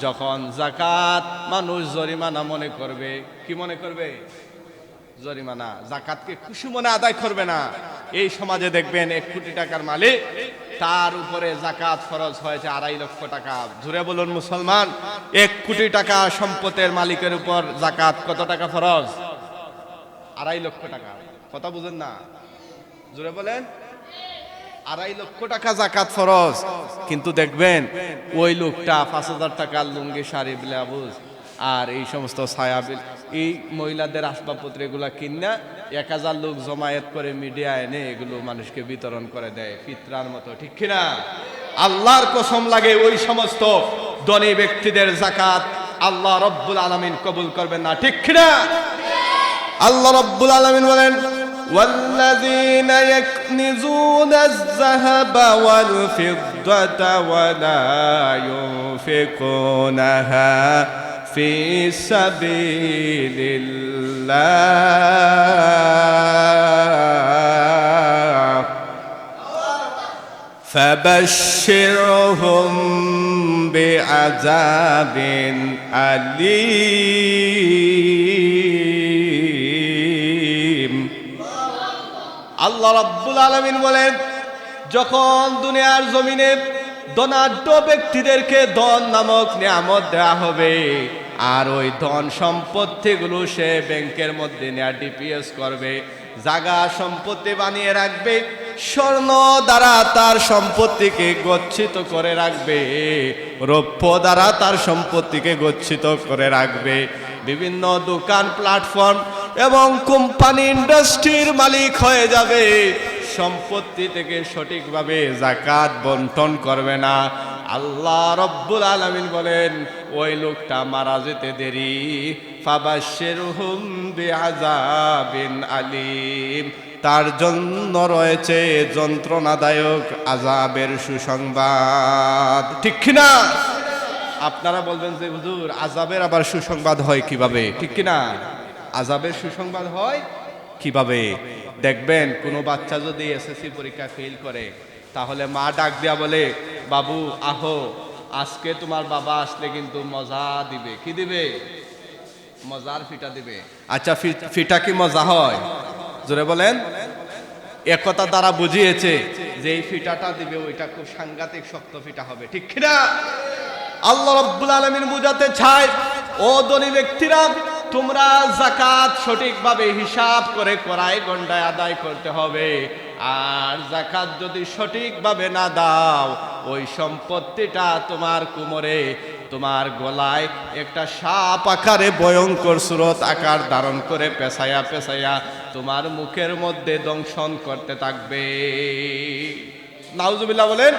যখন যাকাত মানুষ জরিমানা মনে করবে, কি মনে করবে? জরিমানা। যাকাতকে খুশি মনে আদায় করবে না। এই সমাজে দেখবেন 1 কোটি টাকার মালিক, তার উপরে যাকাত ফরজ হয়েছে 2.5 লক্ষ টাকা। জোরে বলুন মুসলমান, 1 কোটি টাকা সম্পদের মালিকের উপর যাকাত কত টাকা ফরজ? 2.5 লক্ষ টাকা। কথা বুঝেন না? জোরে বলেন। 2.5 লক্ষ টাকা যাকাত ফরজ, কিন্তু দেখবেন ওই লোকটা 5,000 টাকার লুঙ্গি, শাড়ি, ব্লাউজ আর এই সমস্ত ছায়া, এই মহিলাদের আসবাবপত্র এগুলা কিনা 1000 লোক জমায়েত করে মিডিয়া এনে এগুলো মানুষকে বিতরণ করে দেয় ফিতরার মতো, ঠিক কিনা? আল্লাহর কসম লাগে, ওই সমস্ত ধনী ব্যক্তিদের যাকাত আল্লাহ রব্বুল আলামিন কবুল করবেন না, ঠিক কিনা? আল্লাহ রব্বুল আলামিন বলেন والذين يكنزون الذهب والفضة ولا ينفقونها في سبيل الله فبشرهم بعذاب أليم। আল্লাহ রাব্বুল আলামিন বলেন, যখন দুনিয়ার জমিনে ধনাঢ্য ব্যক্তিদেরকে ধন নামক নিয়ামত দেওয়া হবে, আর ওই ধন সম্পত্তিগুলো সে ব্যাংকের মধ্যে নেয়া ডিপিএস করবে, জায়গা সম্পত্তি বানিয়ে রাখবে, স্বর্ণ দ্বারা তার সম্পত্তিকে গচ্ছিত করে রাখবে, রৌপ্য দ্বারা তার সম্পত্তিকে গচ্ছিত করে রাখবে, বিভিন্ন দোকান, প্ল্যাটফর্ম এবং কোম্পানি, ইন্ডাস্ট্রির মালিক হয়ে যাবে, সম্পত্তি থেকে সঠিকভাবে যাকাত বন্টন করবে না, আল্লাহ রব্বুল আলামিন বলেন ওই লোকটা মারা যেতে দেরি, ফাবাশশিরহুম বিআযাবিন আলীম, তার জন্য রয়েছে যন্ত্রণাদায়ক আযাবের সুসংবাদ। ঠিক কিনা? আপনারা বলবেন যে হুজুর আযাবের আবার সুসংবাদ হয় কিভাবে? ঠিক কিনা? আযাবের সুসংবাদ হয় কিভাবে? দেখবেন কোনো বাচ্চা যদি এসএসসি পরীক্ষা ফেল করে, তাহলে মা ডাক দিয়া বলে, বাবু আহো, আজকে তোমার বাবা আসলে কিন্তু মজা দিবে। কি দিবে? মজার ফিটা দিবে। আচ্ছা, ফিটা কি মজা হয়? জোরে বলেন। একথা দ্বারা বুঝিয়েছে যে এই ফিটাটা দিবে ওইটা খুব সাংঘাতিক শক্ত ফিটা হবে। ঠিক কিনা? আল্লাহ রাব্বুল আলামিন বুঝাতে চায়, ও ধনী ব্যক্তিরা, তোমরা যাকাত সঠিকভাবে হিসাব করে কড়াই গন্ডায় আদায় করতে হবে। আর যাকাত যদি সঠিকভাবে না দাও, ওই সম্পত্তিটা তোমার কোমরে, তোমার গলায় একটা সাপ আকারে ভয়ঙ্কর সুরত আকার ধারণ করে পেছায়া পেছায়া তোমার মুখের মধ্যে দংশন করতে থাকবে। নাউজুবিল্লাহ বলেন।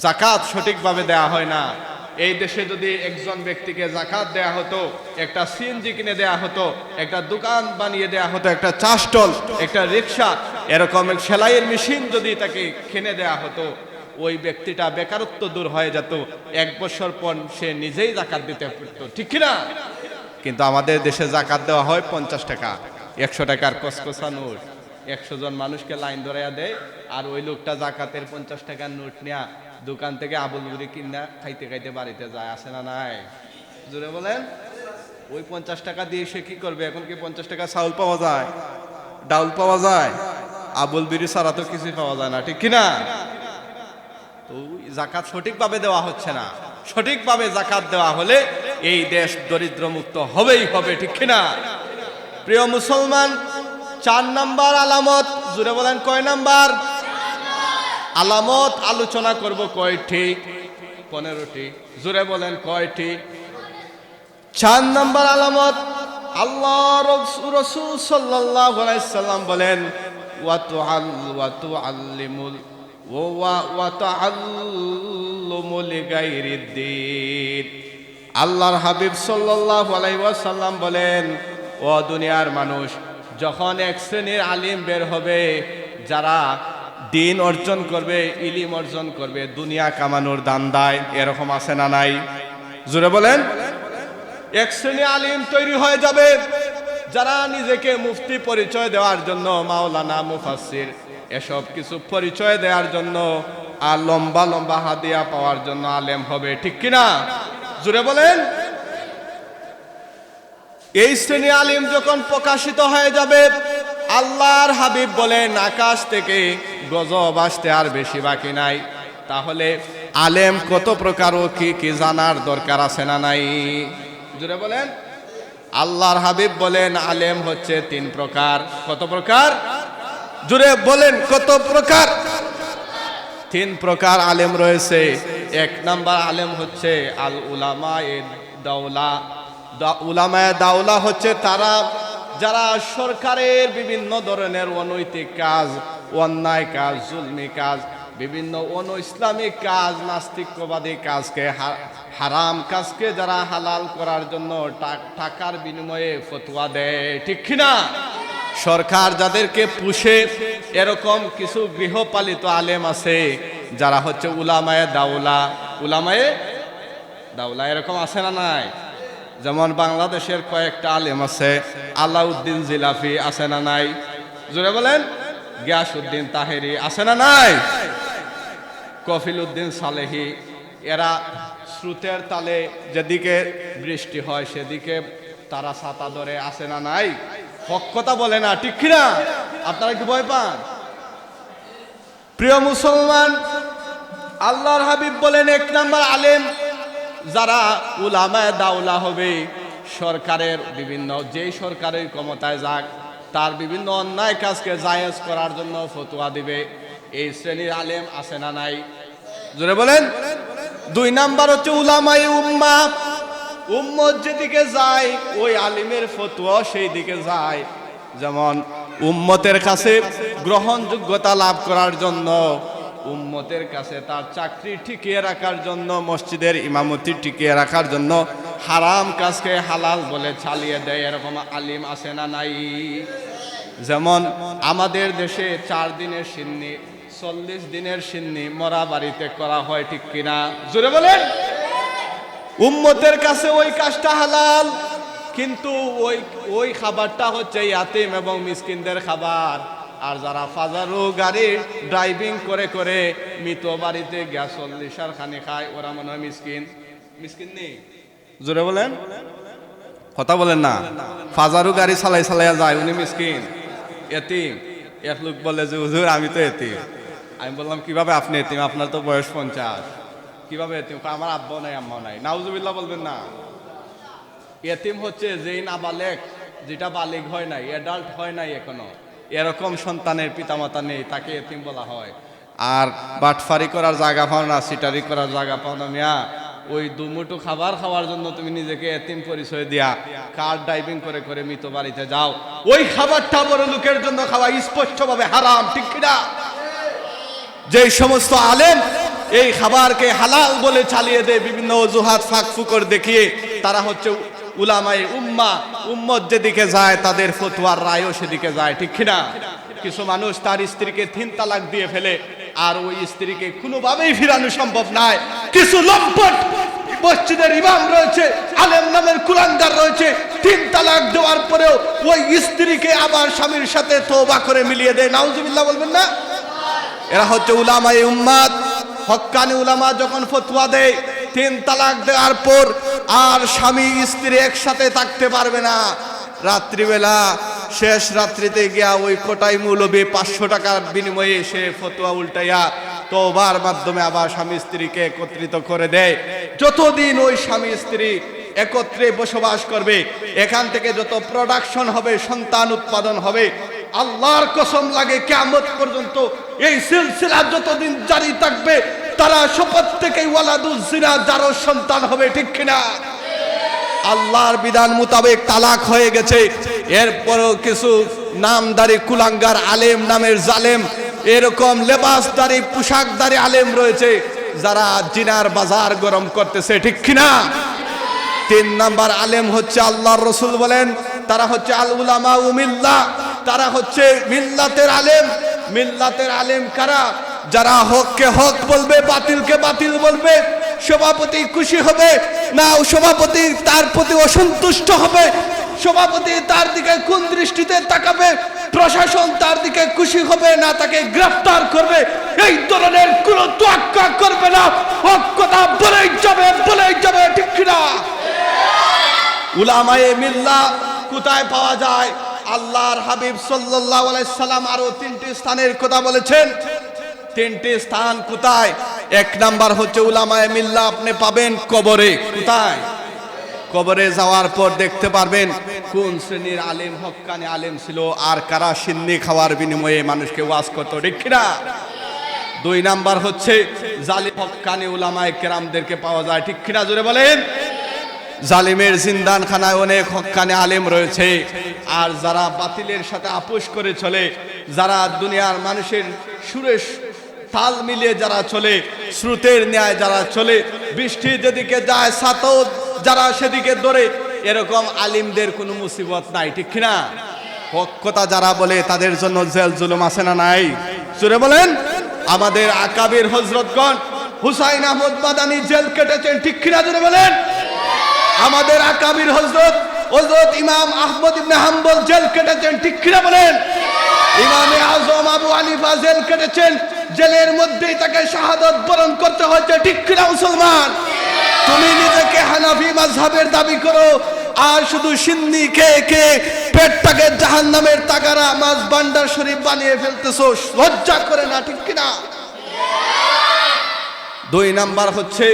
যাকাত সঠিকভাবে দেয়া হয় না। এই দেশে যদি একজন ব্যক্তিকে যাকাত দেয়া হতো, একটা সিএনজি কিনে দেয়া হতো, একটা দোকান বানিয়ে দেয়া হতো, একটা চা স্টল, একটা রিক্সা, এরকম এক সেলাইয়ের মেশিন যদি তাকে কিনে দেয়া হতো, ওই ব্যক্তিটা বেকারত্ব দূর হয়ে যেত। 1 বছর পর সে নিজেই যাকাত দিতে পারত। ঠিক না? কিন্তু আমাদের দেশে যাকাত দেওয়া হয় 50 টাকা, 100 টাকার কসকসা নোট। 100 জন মানুষকে লাইন ধরাইয়া দেয়, আর ওই লোকটা যাকাতের 50 টাকার নোট নেয়া দোকান থেকে আবুল বুড়ি কিনা খাইতে খাইতে বাড়িতে যায়। আসে না নাই? জোরে বলেন। ওই 50 টাকা দিয়ে সে কি করবে? এখন কি 50 টাকা চাউল পাওয়া যায়, ডাউল পাওয়া যায়? আবুল বিড়ি ছাড়া তো কিছুই পাওয়া যায় না। ঠিক কিনা? তো যাকাত সঠিকভাবে দেওয়া হচ্ছে না। সঠিকভাবে যাকাত দেওয়া হলে এই দেশ দরিদ্র মুক্ত হবেই হবে। ঠিক কিনা? প্রিয় মুসলমান, 4 নাম্বার আলামত। জোরে বলেন, কয় নাম্বার আলামত আলোচনা করব? কয়টি? 15টি। জোরে বলেন, কয়টি? 4 নাম্বার আলামত, আল্লাহ রাসূল সাল্লাল্লাহু আলাইহি সাল্লাম বলেন, ওয়া তুআল্লিমুল ওয়া তাআল্লুমুল গায়রিদ্দিন। আল্লাহর হাবিব সাল্লাল্লাহু আলাইহি ওয়াসাল্লাম বলেন, ও দুনিয়ার মানুষ, যখন এক শ্রেণীর আলিম বের হবে, যারা দিন অর্জন করবে, ইলম অর্জন করবে, দুনিয়া কামানোর দান্দায়, এরকম আছে না নাই? জোরে বলেন। এক শ্রেণী আলিম তৈরি হয়ে যাবে, যারা নিজেকে মুফতি পরিচয় দেওয়ার জন্য, মাওলানা, মুফাসসির, এসব কিছু পরিচয় দেওয়ার জন্য আর লম্বা লম্বা হাদিয়া পাওয়ার জন্য আলেম হবে। ঠিক কিনা? জোরে বলেন। এই শ্রেণী আলিম যখন প্রকাশিত হয়ে যাবে, আল্লাহর হাবিব বলেন, আকাশ থেকে গজব আসতে আর বেশি বাকি নাই। তাহলে আলেম কত প্রকার ও কি কি জানার দরকার আছে না নাই? জোরে বলেন। আল্লাহর হাবিব বলেন, আলেম হচ্ছে 3 প্রকার। কত প্রকার? জোরে বলেন, কত প্রকার? 3 প্রকার আলেম রয়েছে। 1 নাম্বার আলেম হচ্ছে আল উলামায়ে দাওলা। উলামায়ে দাওলা হচ্ছে তারা যারা সরকারের বিভিন্ন ধরনের অনৈতিক কাজ, অন্যায় কাজ, জুলমি কাজ, বিভিন্ন ইসলামিক কাজ, নাস্তিকবাদী কাজকে, হারাম কাজকে যারা হালাল করার জন্য টাকার বিনিময়ে ফতোয়া দেয়। ঠিক কিনা? সরকার যাদেরকে পুষে, এরকম কিছু গৃহপালিত আলেম আছে যারা হচ্ছে উলামায়ে দাওলা। উলামায়ে দাওলা এরকম আছে না নাই? যেমন বাংলাদেশের কয়েকটা আলেম আছে, আলাউদ্দিন জিলাফি আছে না নাই? জোরে বলেন। গিয়াসউদ্দিন তাহেরি আছে না নাই? কফিলউদ্দিন সালেহি। এরা স্রোতের তালে যেদিকে বৃষ্টি হয় সেদিকে তারা ছাতা ধরে, আছে না নাই? হক কথা বলে না। ঠিক কিনা? আপনারা কি ভয় পান? প্রিয় মুসলমান, আল্লাহর হাবিব বলেন, 1 নাম্বার আলেম যারা উলামায়ে দাওলা হবে, সরকারের বিভিন্ন, যেই সরকারের ক্ষমতায় যাক, তার বিভিন্ন অন্যায় কাজকে জায়েজ করার জন্য ফতোয়া দিবে। এই শ্রেণীর আলেম আছে না নাই? জোরে বলেন। 2 নাম্বার হচ্ছে উলামায়ে উম্মাহ। উম্মত যেদিকে যায়, ওই আলিমের ফতোয়া সেই দিকে যায়। যেমন উম্মতের কাছে গ্রহণযোগ্যতা লাভ করার জন্য, উম্মতের কাছে তার চাকরি টিকিয়ে রাখার জন্য, মসজিদের ইমামতি টিকিয়ে রাখার জন্য হারাম কাজকে হালাল বলে চালিয়ে দেয়, এরকম আলিম আছে না নাই? যেমন আমাদের দেশে 4 দিনের সিন্নি, 40 দিনের সিন্নি মরা বাড়িতে করা হয়, ঠিক কিনা? জোরে বলেন। উম্মতের কাছে ওই কাজটা হালাল, কিন্তু ওই খাবারটা হচ্ছে ইয়াতিম এবং মিসকিনদের খাবার। আর যারা ফাজারু গাড়ি ড্রাইভিং করে করে মৃত বাড়িতে গ্যাস 40 খানি খায়, ওরা মনে হয় মিসকিন। মিসকিন নেই? জোরে বলেন, কথা বলেন না। ফাজারু গাড়ি চালাই চালাইয়া যায়, উনি মিসকিন, এতিম। এক লোক বলে যে হুজুর আমি তো এতিম। আমি বললাম কিভাবে আপনি এতিম? আপনার তো বয়স 50, কিভাবে এতিম? আমার আব্বাও নাই আম্মাও নাই। নাউজুবিল্লাহ বলবেন না। এতিম হচ্ছে যেই নাবালেগ, যেটা বালিগ হয় নাই, অ্যাডাল্ট হয় নাই এখনো, এরকম সন্তানের পিতামাতা নেই, তাকে এতিম বলা হয়। আর বাটফারি করার জায়গা পাও না, সিটারি করার জায়গা পাও না মিয়া, ওই দুমুঠো খাবার খাওয়ার জন্য তুমি নিজেকে এতিম পরিচয় দিয়া কার ড্রাইভিং করে করে মৃত বাড়িতে যাও, ওই খাবারটা বড় লোকের জন্য খাওয়া স্পষ্টভাবে হারাম, ঠিক কিনা? যে সমস্ত আলেম এই খাবারকে হালাল বলে চালিয়ে দেয় বিভিন্ন অজুহাত ফাঁক ফুকর দেখিয়ে, তারা হচ্ছে উলামায়ে উম্মাহ। উম্মত যেদিকে যায় তাদের ফতোয়ার রায়ও সেদিকে যায়, ঠিক কিনা? কিছু মানুষ তার স্ত্রীকে 3 তালাক দিয়ে ফেলে, আর ওই স্ত্রীকে কোনোভাবেই ফিরানো সম্ভব নয়। কিছু লম্পট মসজিদের ইমাম রয়েছে, আলেম নামের কুলাঙ্গার রয়েছে, 3 তালাক দেওয়ার পরেও ওই স্ত্রীকে আবার স্বামীর সাথে তওবা করে মিলিয়ে দেয়। নাউজুবিল্লাহ বলবেন না? এরা হচ্ছে উলামায়ে উম্মাত। হক্কানি উলামা যখন ফতোয়া দেয় 3 তালাক দেওয়ার পর আর স্বামী স্ত্রী একসাথে থাকতে পারবে না, রাত্রিবেলা শেষ রাত্রিতে গিয়া ওই কোটাই মৌলবী 500 টাকার বিনিময়ে সে ফতোয়া উল্টাইয়া তওবার মাধ্যমে আবার স্বামী স্ত্রীকে একত্রিত করে দেয়। যতদিন ওই স্বামী স্ত্রী একত্রে বসবাস করবে, এখান থেকে যত প্রোডাকশন হবে, সন্তান উৎপাদন হবে, আল্লাহর কসম লাগে কিয়ামত পর্যন্ত এই সিলসিলা যতদিন জারি থাকবে, তারা শপথ থেকে ওয়ালাদুজ জিনা যার সন্তান হবে, ঠিক কিনা? আল্লাহর বিধান মোতাবেক তালাক হয়ে গেছে, এরপরও কিছু নামদারি কুলাঙ্গার আলেম নামের জালেম, এরকম লেবাসদারি পোশাকদারি আলেম রয়েছে যারা জিনার বাজার গরম করতেছে, ঠিক কিনা? 3 নাম্বার আলেম হচ্ছে আল্লাহর রাসূল বলেন তারা হচ্ছে আল উলামা ও মিল্লাহ, তারা হচ্ছে মিল্লাতের আলেম। মিল্লাতের আলেম কারা? যারা হককে হক বলবে, বাতিলকে বাতিল বলবে। সভাপতি খুশি হবে না সভাপতি তার প্রতি অসন্তুষ্ট হবে, সভাপতি তার দিকে কোন দৃষ্টিতে তাকাবে, প্রশাসন তার দিকে খুশি হবে না তাকে গ্রেফতার করবে, এই ধরনের কোনো তোয়াক্কা করবে না, হক কথা বলেই যাবে, ঠিক কিনা? উলামায়ে মিল্লাহ কোথায় পাওয়া যায়? আল্লাহর হাবিব সাল্লাল্লাহু আলাইহি সাল্লাম আরো 3টি স্থানের কথা বলেছেন। 3টি স্থান কোথায়? 1 নাম্বার হচ্ছে উলামায়ে মিল্লাহ আপনি পাবেন কবরে। কোথায়? কবরে যাওয়ার পর দেখতে পারবেন কোন শ্রেণীর আলেম হক্কানি আলেম ছিল আর কারা সিন্নি খাওয়ার বিনিময়ে মানুষকে ওয়াজ করত, ঠিক কিনা? 2 নাম্বার হচ্ছে জালিম হক্কানি উলামায়ে কেরামদেরকে পাওয়া যায়, ঠিক কিনা? জোরে বলেন। জালিমের জিন্দানখানায় অনেক হক্কানি আলেম রয়েছে, আর যারা বাতিলের সাথে আপোষ করে চলে, যারা দুনিয়ার মানুষের সুরে তাল মিলিয়ে যারা চলে, স্রোতের ন্যায় যারা চলে, বৃষ্টি যেদিকে যায় ছাতাও যারা সেদিকে ধরে, এরকম আলিমদের কোনো মুসিবত নাই, ঠিক কিনা? হক কথা যারা বলে তাদের জন্য জেল জুলুম আছে না নাই? জোরে বলেন। আমাদের আকাবির হযরতগণ হুসাইন আহমদ মাদানী জেল কেটেছেন, ঠিক কিনা? জোরে বলেন। আমাদের আকাবির হযরত ইমাম আহমদ ইবনে হাম্বল জেল কেটেছেন, ঠিক কিনা বলেন? ইমামে আজম আবু হানিফা জেল কেটেছেন, জেলের মধ্যেই তাকে শাহাদাত বরণ করতে হয়েছে, ঠিক কিনা মুসলমান? তুমি নিজেকে হানাফি মাযহাবের দাবি করো আর শুধু সিন্নি খেয়ে খেয়ে পেটটাকে জাহান্নামের তাগারা মাছ ভান্ডার শরীফ বানিয়ে ফেলতেছো, লজ্জা করে না, ঠিক কিনা? 2 নাম্বার হচ্ছে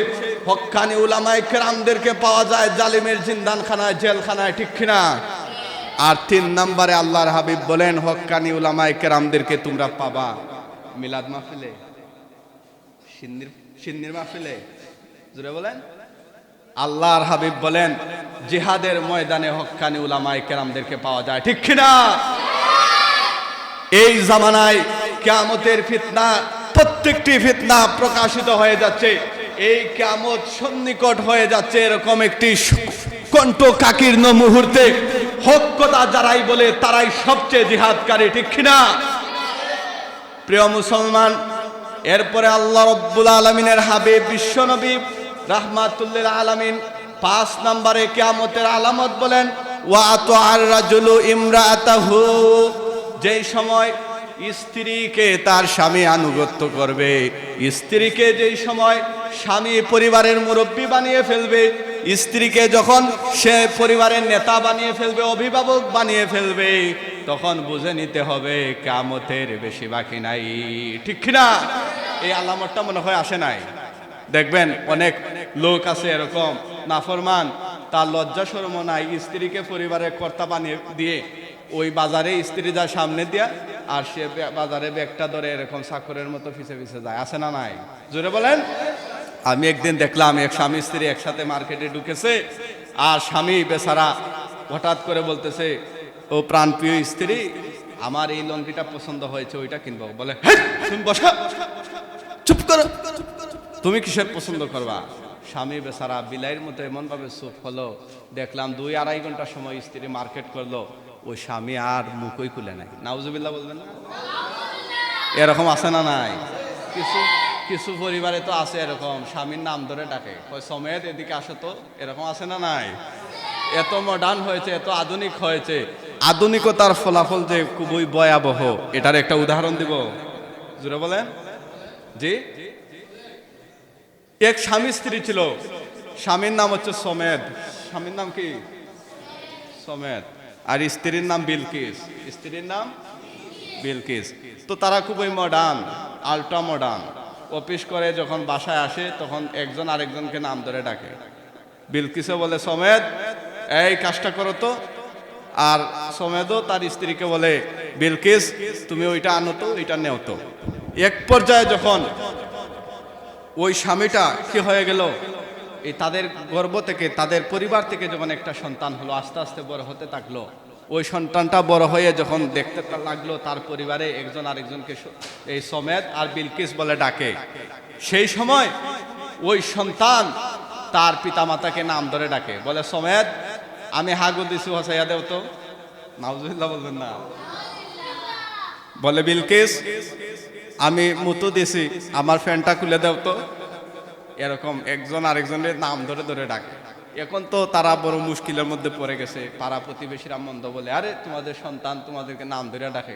হক্কানি উলামায়ে কেরামদেরকে পাওয়া যায় জালিমের জিন্দানখানায়, জেলখানায়, ঠিক কিনা? আর 3 নাম্বারে আল্লাহর হাবিব বলেন হক্কানি উলামায়ে কেরামদেরকে তোমরা পাবা মিলাদ মাহফিলে, সিন্নির মাহফিলে। জোরে বলেন। আল্লাহর হাবিব বলেন জিহাদের ময়দানে হক্কানি উলামায়ে কেরামদেরকে পাওয়া যায়, ঠিক কিনা? এই জামানায় কিয়ামতের ফিতনা, প্রত্যেকটি ফিতনা প্রকাশিত হয়ে যাচ্ছে। এই কিয়ামত সন্নিকট হয়ে যাচ্ছে, এরকম একটি কণ্ঠকাকীর্ণ মুহূর্তে হক কথা যারাই বলে তারাই সবচেয়ে জিহাদকারী, ঠিক কিনা? প্রিয় মুসলমান, এরপরে আল্লাহ রাব্বুল আলামিনের হাবিব বিশ্বনবী রাহমাতুল্লিল আলামিন 5 নম্বরে কিয়ামতের আলামত বলেন, ওয়া আতাআর রাজুলু ইমরাআতাহু, যেই সময় স্ত্রীকে তার স্বামী আনুগত্য করবে, স্ত্রীকে যেই সময় স্বামী পরিবারের মুরব্বী বানিয়ে ফেলবে, স্ত্রীকে যখন সে পরিবারের নেতা বানিয়ে ফেলবে, অভিভাবক বানিয়ে ফেলবে, তখন বুঝে নিতে হবে কিয়ামতের বেশি বাকি নাই, ঠিক না? এই আলামতটা মনে হয় আসে নাই। দেখবেন অনেক লোক আছে এরকম নাফরমান, তার লজ্জা শরম নাই, স্ত্রীকে পরিবারের কর্তা বানিয়ে দিয়ে ওই বাজারে স্ত্রী যা সামনে দিয়া আর সে বাজারে ব্যাগটা ধরে এরকম চাকরের মতো পিছে পিছে যায়, আছে না নাই? জোরে বলেন। আমি একদিন দেখলাম এক স্বামী স্ত্রী একসাথে মার্কেটে ঢুকেছে, আর স্বামী বেচারা হঠাৎ করে বলতেছে, ও প্রাণপ্রিয় স্ত্রী, আমার এই লঙ্গিটা পছন্দ হয়েছে, ওইটা কিনবো। বলে, হ্যাঁ তুমি বসো, চুপ করো, তুমি কিসের পছন্দ করবা? স্বামী বেচারা বিলাইয়ের মতো এমন ভাবে চুপ হলো, দেখলাম 2-2.5 ঘন্টা সময় স্ত্রী মার্কেট করলো, ওই স্বামী আর মুখই খুলে নাই। নাউজুবিল্লাহ বলবেন না? এরকম আছে না নাই? কিছু কিছু পরিবারে তো আছে এরকম, স্বামীর নাম ধরে ডাকে, ওই সমেত এদিকে আসো তো, এরকম আছে না নাই? এত মডার্ন হয়েছে, এত আধুনিক হয়েছে, আধুনিকতার ফলাফল যে খুবই ভয়াবহ, এটার একটা উদাহরণ দিব। জোরে বলেন। জি, এক স্বামী স্ত্রী ছিল, স্বামীর নাম হচ্ছে সমেদ। স্বামীর নাম কি? সমেদ। আর স্ত্রীর নাম বিলকিস। স্ত্রীর নাম বিলকিস। তো তারা খুবই মডার্ন, আল্ট্রা মডার্ন। অফিস করে যখন বাসায় আসে তখন একজন আরেকজনকে নাম ধরে ডাকে। বিলকিসও বলে, সমেদ এই কাজটা করো তো। আর সমেদও তার স্ত্রীকে বলে, বিলকিস তুমি ওইটা আনো তো, ওইটা নেও তো। এক পর্যায়ে যখন ওই স্বামীটা কি হয়ে গেল, এই তাদের গর্ভ থেকে, তাদের পরিবার থেকে যখন একটা সন্তান হলো, আস্তে আস্তে বড় হতে থাকলো, ওই সন্তানটা বড় হয়ে যখন দেখতে লাগলো তার পরিবারে একজন আরেকজনকে এই সমেদ আর বিলকিস বলে ডাকে, সেই সময় ওই সন্তান তার পিতামাতাকে নাম ধরে ডাকে, বলে, সমেদ আমি হাগু দিছি, হসাইয়া দেও তো। নাউজুবিল্লাহ বলবেন না? বলে, বিলকিস আমি মুতু দিছি, আমার ফ্যানটা খুলে দেও তো। এরকম একজন আরেকজনের নাম ধরে ধরে ডাকে। এখন তো তারা বড় মুশকিলের মধ্যে পড়ে গেছে। পাড়া প্রতিবেশীরা মন্দ বলে, আরে তোমাদের সন্তান তোমাদেরকে নাম ধরে ডাকে,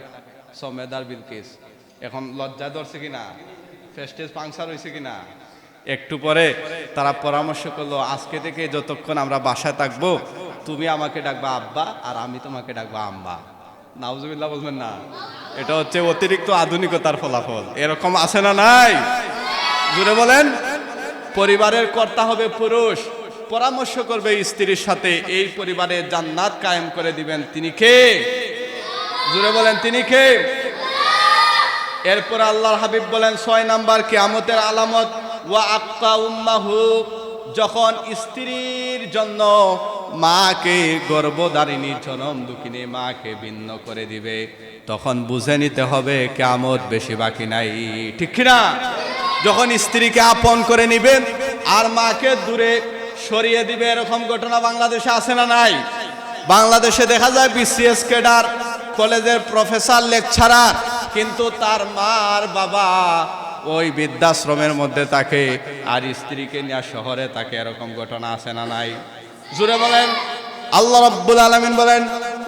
সমেদ আর বিলকিস। এখন লজ্জা ধরছে কিনা, ফেস্টেজ পাংচার হয়েছে কিনা। একটু পরে তারা পরামর্শ করলো, আজকে থেকে যতক্ষণ আমরা বাসায় থাকবো তুমি আমাকে ডাকবা আব্বা, আর আমি তোমাকে ডাকবা আম্মা। নাউজুবিল্লাহ বলবেন না? এটা হচ্ছে অতিরিক্ত আধুনিকতার ফলাফল। এরকম আছে না নাই? জুড়ে বলেন। পরিবারের কর্তা হবে পুরুষ, পরামর্শ করবে স্ত্রীর সাথে, এই পরিবারে জান্নাত কায়েম করে দিবেন তিনি কে? জুড়ে বলেন, তিনি কে? এরপর আল্লাহর হাবিব বলেন 6 নাম্বার কিয়ামতের আলামত, ওয়া আক্কা উম্মাহু, যখন স্ত্রীর জন্য মাকে, গর্ভধারিণী জনম দুঃখিনী মাকে ভিন্ন করে দিবে, তখন বুঝে নিতে হবে কিয়ামত বেশি বাকি নাই, ঠিক না? যখন স্ত্রীকে আপন করে নিবেন আর মাকে দূরে সরিয়ে দিবে, এরকম ঘটনা বাংলাদেশে আছে না নাই? বাংলাদেশে দেখা যায় বিসিএস ক্যাডার, কলেজের প্রফেসর, লেকচারার, কিন্তু তার মা আর বাবা ওই বৃদ্ধাশ্রমের মধ্যে থাকে, আর স্ত্রীকে নিয়ে শহরে থাকে। এরকম ঘটনা আছে না নাই? জুড়ে বলেন। আল্লাহ রাব্বুল আলামিন বলেন,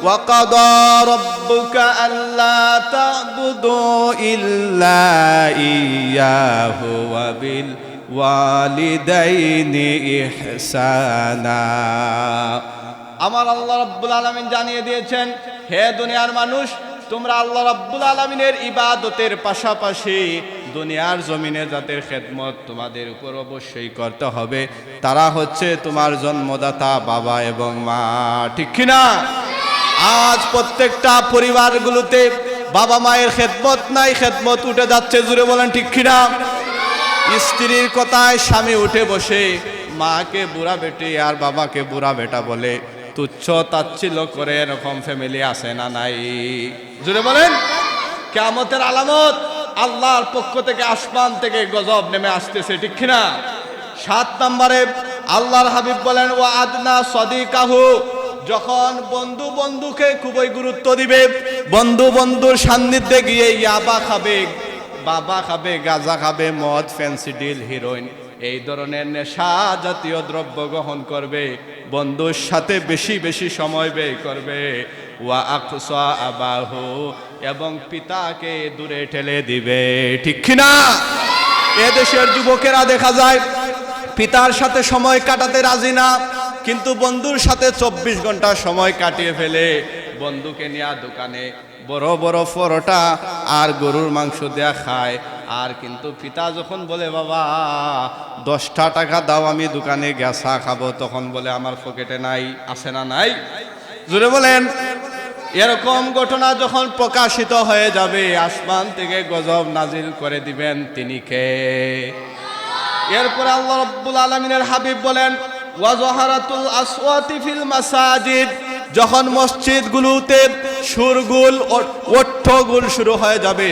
ওয়া কাদা রাব্বুকা আল্লা তা'বুদু ইল্লা ইয়্যাহু ওয়া বিল ওয়ালিদাইনি ইহসানা। আমার আল্লাহ রাব্বুল আলামিন জানিয়ে দিয়েছেন, হে দুনিয়ার মানুষ, তোমরা আল্লাহ রাব্বুল আলামিনের ইবাদতের পাশাপাশি দুনিয়ার জমিনে যাদের খেদমত তোমাদের উপর অবশ্যই করতে হবে, তারা হচ্ছে তোমার জন্মদাতা বাবা এবং মা, ঠিক কিনা? আজ প্রত্যেকটা পরিবারগুলোতে বাবা মায়ের খেদমত নাই, খেদমত উঠে যাচ্ছে। জুড়ে বলেন, ঠিক কিনা? স্ত্রীর কথায় স্বামী উঠে বসে মাকে বুড়া বেটি আর বাবাকে বুড়া বেটা বলে তুচ্ছ তাচ্ছিল্য করে, এরকম ফ্যামিলি আছে না নাই? জুড়ে বলেন। কিয়ামতের আলামত, আল্লাহর পক্ষ থেকে আসমান থেকে গজব নেমে আসতেছে, ঠিক কিনা? 7 নম্বরে আল্লাহর হাবিব বলেন ওয়া আদনা সাদিকাহু, যখন বন্ধু বন্ধুকে খুবই গুরুত্ব দিবে, বন্ধু বন্ধুর সান্নিধ্যে গিয়ে ইয়াবা খাবে, বাবা খাবে, গাঁজা খাবে, মদ, ফেন্সিডিল, হিরোইন, এই ধরনের নেশা জাতীয় দ্রব্য গ্রহণ করবে, বন্ধুর সাথে বেশি বেশি সময় ব্যয় করবে, ওয়া আকসা আবাহু, এবং পিতাকে দূরে ঠেলে দিবে, ঠিক কিনা? এদেশের যুবকেরা দেখা যায় পিতার সাথে সময় কাটাতে রাজি না, কিন্তু বন্ধুর সাথে 24 ঘন্টা সময় কাটিয়ে ফেলে। বন্ধুকে নিয়ে দোকানে বড় বড় পরোটা আর গরুর মাংস দেয়া খায়, আর কিন্তু পিতা যখন বলে বাবা 10টা টাকা দাও আমি দোকানে গেছা খাবো, তখন বলে আমার পকেটে নাই। আছে না নাই? জোরে বলেন। এরকম ঘটনা যখন প্রকাশিত হয়ে যাবে, আসমান থেকে গজব নাজিল করে দিবেন তিনি কে? এরপরে আল্লাহ রাব্বুল আলামিনের হাবিব বলেন ওয়া যাহারাতুল আসওয়াতি ফিল মাসাজিদ, যখন মসজিদগুলোতে সুরগুল, ওঠ্ঠগুল শুরু হয়ে যাবে,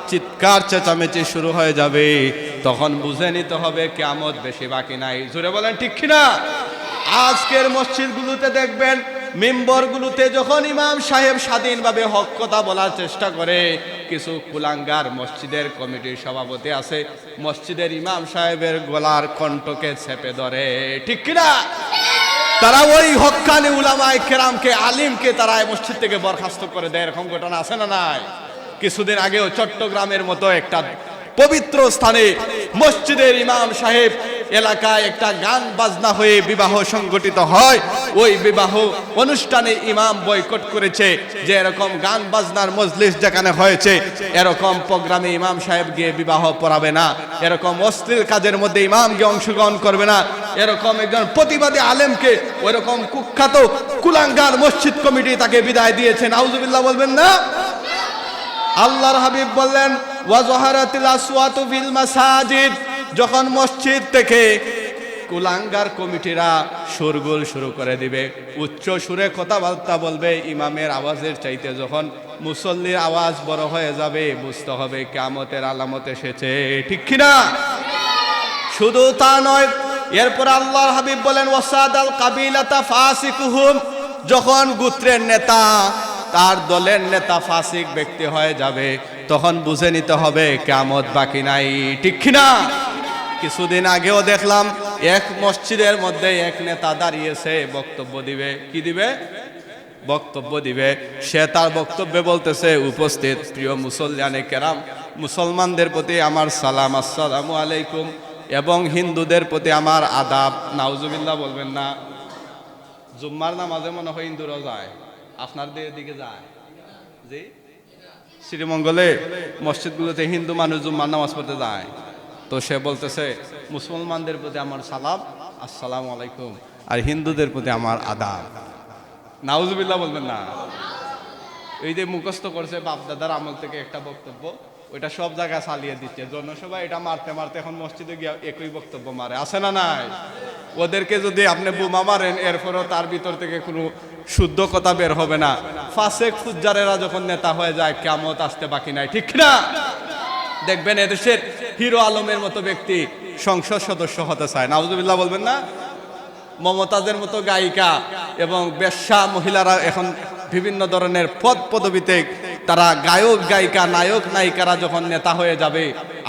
চিৎকার চেঁচামেচি শুরু হয়ে যাবে, তখন বুঝে নিতে হবে কিয়ামত বেশি বাকি নাই। জোরে বলেন ঠিক কিনা? আজকের মসজিদগুলোতে দেখবেন মিম্বরগুলোতে যখন ইমাম সাহেব স্বাধীনভাবে হক কথা বলার চেষ্টা করে, কিছু কুলাঙ্গার মসজিদের কমিটির সভাপতি আছে, মসজিদের ইমাম সাহেবের গলার কণ্ঠকে চেপে ধরে, ঠিক কিনা? তারা ওই হক্কানি উলামায়ে কেরামকে, আলিমকে তারা মসজিদ থেকে বরখাস্ত করে দেয়। এরকম ঘটনা আছে না নাই? কিছুদিন আগেও চট্টগ্রামের মতো একটা পবিত্র স্থানে মসজিদের ইমাম সাহেব এলাকায় একটা গান বাজনা হয়ে বিবাহ সংগঠিত হয়, ওই বিবাহ অনুষ্ঠানে ইমাম বয়কট করেছে যে এরকম গান বাজনার মজলিস যেখানে হয়েছে এরকম প্রোগ্রামে ইমাম সাহেব গিয়ে বিবাহ পড়াবে না, এরকম অশ্লীল কাজের মধ্যে ইমাম গিয়ে অংশগ্রহণ করবে না, এরকম একজন প্রতিবাদী আলেমকে ওইরকম কুখ্যাত কুলাঙ্গার মসজিদ কমিটি তাকে বিদায় দিয়েছে। নাউজুবিল্লাহ বলবেন না? আল্লাহর হাবিব বললেন ওয়া যাহারাতিল আসওয়াতু ফিল মাসাজিদ, যখন মসজিদ থেকে কুলাঙ্গার কমিটিরা সুরগুল শুরু করে দিবে, উচ্চ সুরে কথাবার্তা বলবে, ইমামের আওয়াজের চাইতে যখন মুসল্লির আওয়াজ বড় হয়ে যাবে, বুঝতে হবে কিয়ামতের আলামত এসেছে, ঠিক কিনা? শুধু তা নয়, এরপর আল্লাহর হাবিব বলেন ওয়াসাদাল কাবিলাতা ফাসিকুহুম, যখন গোত্রের নেতা, তার দলের নেতা ফাসিক ব্যক্তি হয়ে যাবে, তখন বুঝে নিতে হবে কিয়ামত বাকি নাই, ঠিক কিনা? কিছুদিন আগেও দেখলাম এক মসজিদের মধ্যে এক নেতা দাঁড়িয়েছে, বক্তব্য দিবে। কি দিবে? বক্তব্য দিবে। সে তার বক্তব্যে বলতেছে, উপস্থিত প্রিয় মুসল্লিয়ানে কেরাম, মুসলমানদের প্রতি আমার সালাম, আসসালামু আলাইকুম, এবং হিন্দুদের প্রতি আমার আদাব। নাউজুবিল্লাহ বলবেন না? জুম্মার নামাজে মনে হয় হিন্দুরাও যায়, আপনাদের দিকে যায়? জি, শ্রীমঙ্গলে মসজিদগুলোতে হিন্দু মানুষ জুম্মার নামাজ পড়তে যায়। তো সে বলতেছে মুসলমানদের প্রতি আমার সালাম, আসসালামু আলাইকুম, আর হিন্দুদের প্রতি আমার আদাব। নাউজুবিল্লাহ বলবেন না? এই যে মুখস্থ করছে বাপদাদার আমল থেকে একটা বক্তব্য, ওইটা সব জায়গায় চালিয়ে দিচ্ছে জনসভা, এটা মারতে মারতে এখন মসজিদে গিয়ে একই বক্তব্য মারে। আছে না নাই? ওদেরকে যদি আপনি বোমা মারেন, এরপরও তার ভিতর থেকে কোনো শুদ্ধ কথা বের হবে না। ফাসেক ফুজ্জারেরা যখন নেতা হয়ে যায়, কিয়ামত আসতে বাকি নাই, ঠিক না? দেখবেন এদেশের হিরো আলমের মতো ব্যক্তি সংসদ সদস্য হতে চায়। নাউজুবিল্লাহ বলবেন না? মমতাজের মতো গায়িকা এবং বেশ্যা মহিলারা এখন বিভিন্ন ধরনের পদ পদবিতে তারা গায়ক গায়িকা, নায়ক নায়িকারা যখন নেতা হয়ে যাবে,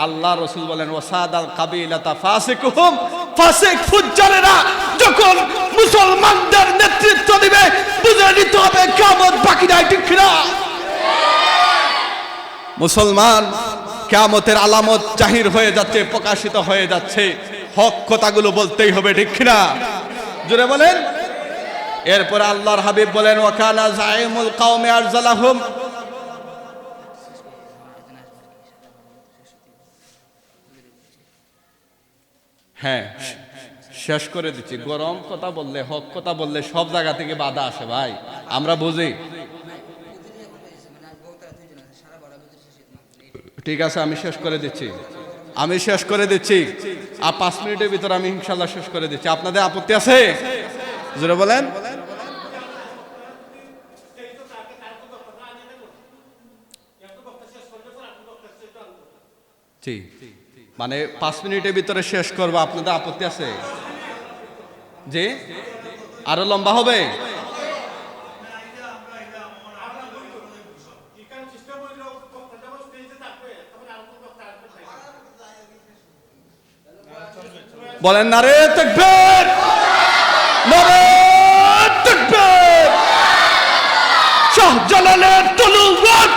আল্লাহ রসুল বলেন ওয়াসাদাল কাবিলাতা ফাসিকুহুম, ফাসিক ফুজ্জারেরা যখন মুসলমানদের নেতৃত্ব দিবে, বুঝে নিতে হবে কিয়ামত বাকি নাই, ঠিক না? মুসলমান কিয়ামতের আলামত জাহির হয়ে যাচ্ছে, প্রকাশিত হয়ে যাচ্ছে, হক কথাগুলো বলতেই হবে, ঠিক না? জোরে বলেন। এরপর আল্লাহর হাবিব বলেন ওয়াকানা জাইমুল কওমি আরজালাহুম, হ্যাঁ শেষ করে দিচ্ছি। গরম কথা বললে, হক কথা বললে সব জায়গা থেকে বাধা আসে ভাই, আমরা বুঝি। ঠিক আছে, আমি শেষ করে দিচ্ছি, আর 5 মিনিটের ভিতর আমি ইনশাল্লাহ শেষ করে দিচ্ছি। আপনাদের আপত্তি আছে? জোরে বলেন। জি, মানে 5 মিনিটের ভিতরে শেষ করবো, আপনাদের আপত্তি আছে? জি, আরো লম্বা হবে? বলেন নারে তাকবীর, নারে তাকবীর। শাহজালালের তলোয়ার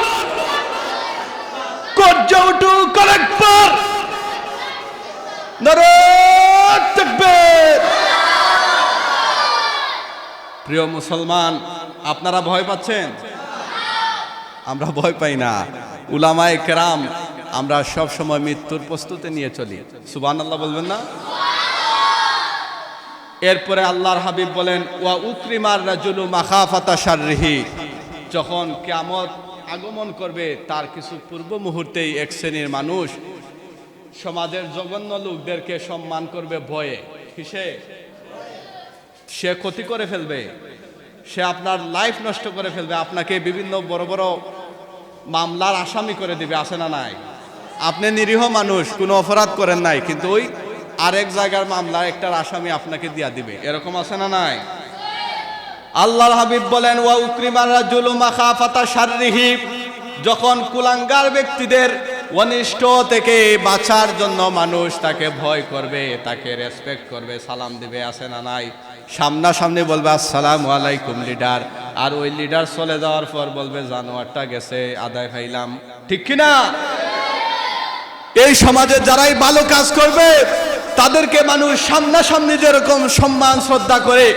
গর্জে উঠুক আরেকবার, নারে তাকবীর। প্রিয় মুসলমান, আপনারা ভয় পাচ্ছেন? আমরা ভয় পাই না। উলামায়ে কেরাম আমরা সব সময় মৃত্যুর প্রস্তুতি নিয়ে চলি। সুবহানাল্লাহ বলবেন না? এরপরে আল্লাহর হাবিব বলেন, ওয়া উকরিমার রাজুলু মাখাফাতা শাররিহি, যখন কিয়ামত আগমন করবে তার কিছু পূর্ব মুহূর্তেই এক শ্রেণীর মানুষ সমাজের জঘন্য লোকদেরকে সম্মান করবে ভয়ে। কিসে? সে ক্ষতি করে ফেলবে, সে আপনার লাইফ নষ্ট করে ফেলবে, আপনাকে বিভিন্ন বড় বড় মামলার আসামি করে দিবে। আছে না নাই? আপনি নিরীহ মানুষ, কোনো অপরাধ করেন নাই, কিন্তু ওই আরেক জায়গার মামলা একটার আসামি আপনাকে দিয়া দিবে। এরকম আছে না নাই? আল্লাহর হাবিব বলেন, ওয়া উকরিমার রাজুলু মাখাফাতা শাররিহি, যখন কুলাঙ্গার ব্যক্তিদের অনিষ্ট থেকে বাঁচার জন্য মানুষ তাকে ভয় করবে, তাকে রেসপেক্ট করবে, সালাম দিবে। আছে না নাই? সামনাসামনি বলবে আসসালামু আলাইকুম লিডার, আর ওই লিডার চলে যাওয়ার পর বলবে জানোয়ারটা গেছে, আদায় ফাইলাম। ঠিক কিনা? এই সমাজে যারাই ভালো কাজ করবে তাদেরকে মানুষ সামনাসামনি যেরকম সম্মান শ্রদ্ধা করে,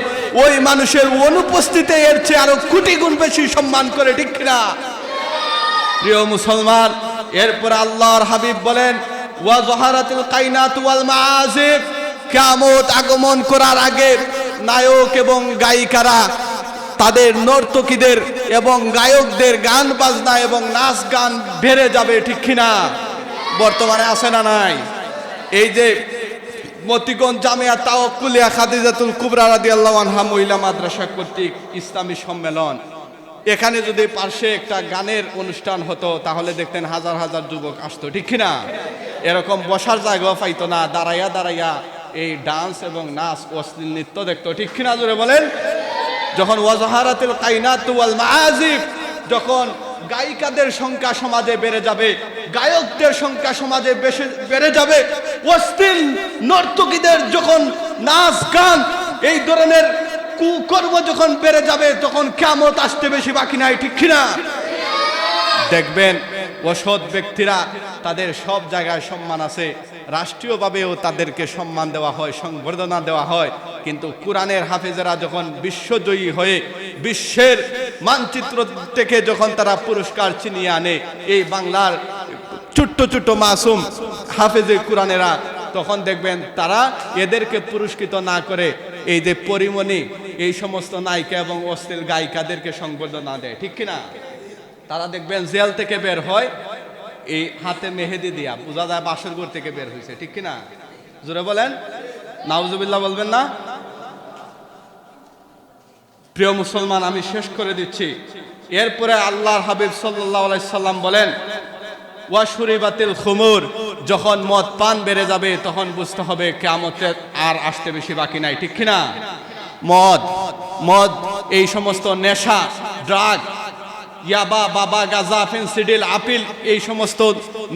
ওই মানুষের অনুপস্থিতিতে এর চেয়ে আরো কোটি গুণ বেশি সম্মান করে। ঠিক কিনা? প্রিয় মুসলমান, এরপর আল্লাহর হাবিব বলেন, ওয়া যাহারাতুল কাইনাতু ওয়াল মাআজিফ, কিয়ামত আগমন করার আগে নায়ক এবং গায়িকারা তাদের নর্তকীদের এবং গায়কদের গান বাজনা এবং নাচ গান বেড়ে যাবে। ঠিক কিনা? বর্তমানে আছে না নাই? এই যে মতিগঞ্জ জামিয়া তাওয়াক্কুলিয়া খাদিজাতুল কুবরা রাদিয়াল্লাহু আনহা মহিলা মাদ্রাসা কর্তৃক ইসলামী সম্মেলন, এখানে যদি পার্শ্বে একটা গানের অনুষ্ঠান হতো তাহলে দেখতেন হাজার হাজার যুবক আসতো। ঠিক কিনা? এরকম বসার জায়গাও পাইতো না, দাঁড়াইয়া দাঁড়াইয়া এই ডান্স এবং নাচ অশ্লীল নৃত্য দেখতো। ঠিক কিনা? জোরে বলেন। যখন ওয়াজাহারাতুল কাইনাতু ওয়াল মাআজিফ, যখন গায়িকাদের সংখ্যা সমাজে বেড়ে যাবে, গায়কদের সংখ্যা সমাজে বেড়ে যাবে, অশ্লীল নর্তকীদের যখন নাচ গান এই ধরনের কুকর্ম যখন বেড়ে যাবে, তখন কিয়ামত আসতে বেশি বাকি নাই। ঠিক কিনা? দেখবেন অসৎ ব্যক্তিরা তাদের সব জায়গায় সম্মান আছে, রাষ্ট্রীয়ভাবেও তাদেরকে সম্মান দেওয়া হয়, সংবর্ধনা দেওয়া হয়, কিন্তু কোরআনের হাফেজেরা যখন বিশ্বজয়ী হয়ে বিশ্বের মানচিত্র থেকে যখন তারা পুরস্কার ছিনিয়ে আনে, এই বাংলার ছোট্ট ছোট্ট মাসুম হাফেজে কোরআনেরা, তখন দেখবেন তারা এদেরকে পুরস্কৃত না করে এই যে পরিমণি, এই সমস্ত নায়িকা এবং অশ্লীল গায়িকাদেরকে সংবর্ধনা দেয়। ঠিক কিনা? তারা দেখবেন জেল থেকে বের হয় এই হাতে মেহেদি দিয়া, বোঝা যায় বাসরঘর থেকে বের হয়েছে। ঠিক কিনা? জোরে বলেন নাউজুবিল্লাহ বলবেন না? প্রিয় মুসলমান, আমি শেষ করে দিচ্ছি। এরপরে আল্লাহর হাবিব সাল্লাল্লাহু আলাইহি সাল্লাম বলেন, ওয়া শুরিবাতিল খুমুর, যখন মদ পান বেড়ে যাবে তখন বুঝতে হবে কিয়ামতের আর আসতে বেশি বাকি নাই। ঠিক কিনা? মদ মদ এই সমস্ত নেশা, ড্রাগ, ইয়াবা, বাবা, গাঁজা, ফেন্সিডিল, আপিল, এই সমস্ত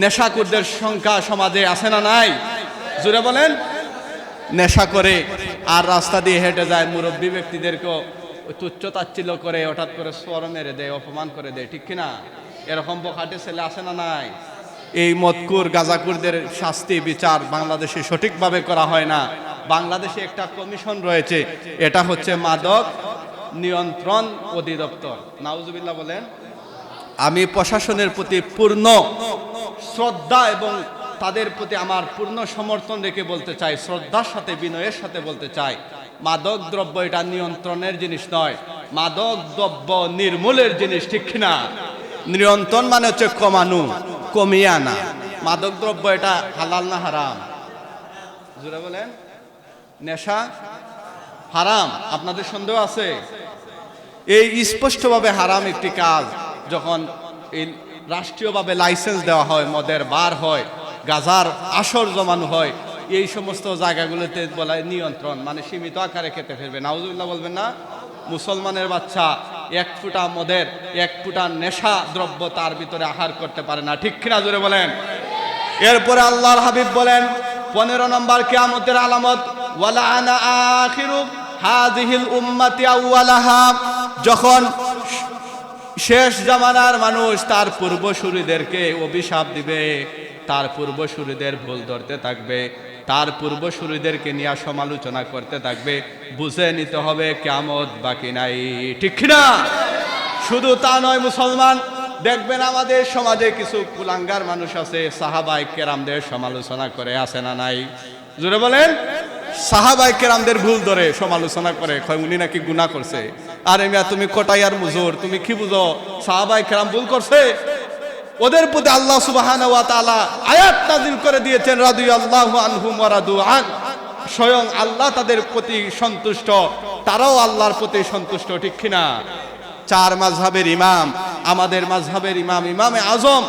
নেশাকুরদের সংখ্যা সমাজে আছে না নাই? জোরে বলেন। নেশা করে আর রাস্তা দিয়ে হেঁটে যায়, মুরব্বী ব্যক্তিদেরকেও তুচ্ছ তাচ্ছিল্য করে হঠাৎ করে স্বর মেরে দেয়, অপমান করে দেয়। ঠিক কিনা? এরকম বখাটে ছেলে আছে না নাই? এই মদকুর গাঁজাকুরদের শাস্তি বিচার বাংলাদেশে সঠিকভাবে করা হয় না। বাংলাদেশে একটা কমিশন রয়েছে, এটা হচ্ছে মাদক নিয়ন্ত্রণ অধিদপ্তর। নাউজুবিল্লাহ বলেন। আমি প্রশাসনের প্রতি পূর্ণ শ্রদ্ধা এবং তাদের প্রতি আমার পূর্ণ সমর্থন রেখে বলতে চাই, শ্রদ্ধার সাথে বিনয়ের সাথে বলতে চাই, মাদক দ্রব্য এটা নিয়ন্ত্রণের জিনিস নয়, মাদক দ্রব্য নির্মূলের জিনিস। ঠিক না? নিয়ন্ত্রণ মানে হচ্ছে কমানো, কমিয়ে আনা। মাদক দ্রব্য এটা হালাল না হারাম? জোরে বলেন। নেশা হারাম? আপনাদের সন্দেহ আছে? এই স্পষ্টভাবে হারাম একটি কাজ। যখন এই রাষ্ট্রীয়ভাবে লাইসেন্স দেওয়া হয়, মদের বার হয়, গাজার আসর জমানো হয়, এই সমস্ত জায়গাগুলোতে বলা হয় নিয়ন্ত্রণ, মানে সীমিত আকারে খেতে ফেলবে। নাউজুবিল্লাহ বলবেন না? মুসলমানের বাচ্চা এক ফুটা মদের, এক ফুটা নেশা দ্রব্য তার ভিতরে আহার করতে পারে না, ঠিক কিনা জোরে বলেন? এরপরে আল্লাহর হাবিব বলেন 15 নম্বর কিয়ামতের আলামত, ওয়ালা আনা আখিরু হাযিহিল উম্মতি আউয়ালাহা, যখন শেষ জামানার মানুষ তার পূর্বসূরীদেরকে অভিশাপ দিবে, তার পূর্বসূরীদের ভুল ধরতে থাকবে, তার পূর্বসূরীদেরকে নিয়ে সমালোচনা করতে থাকবে, বুঝে নিতে হবে কিয়ামত বাকি নাই, ঠিক না? শুধু তা নয় মুসলমান, দেখবেন আমাদের সমাজে কিছু কুলাঙ্গার মানুষ আছে, সাহাবায়ে কেরামদের সমালোচনা করে, আছে না নাই? জোরে বলেন। সাহাবায়ে কেরামদের ভুল ধরে সমালোচনা করে, কয় উনি নাকি গুনাহ করছে। আরে মিয়া তুমি কোটাইয়ার মুজুর, তুমি কি বুঝো? সাহাবায়ে কেরাম ভুল করছে, ওদের প্রতি আল্লাহ সুবহানাহু ওয়া তাআলা আয়াত নাযিল করে দিয়েছেন, রাদিয়াল্লাহু আনহুম ওয়া রাদু আন, স্বয়ং আল্লাহ তাদের প্রতি সন্তুষ্ট, তারাও আল্লাহর প্রতি সন্তুষ্ট, ঠিক কিনা? 4 মাযহাবের ইমাম, আমাদের মাযহাবের ইমাম, ইমামে আজম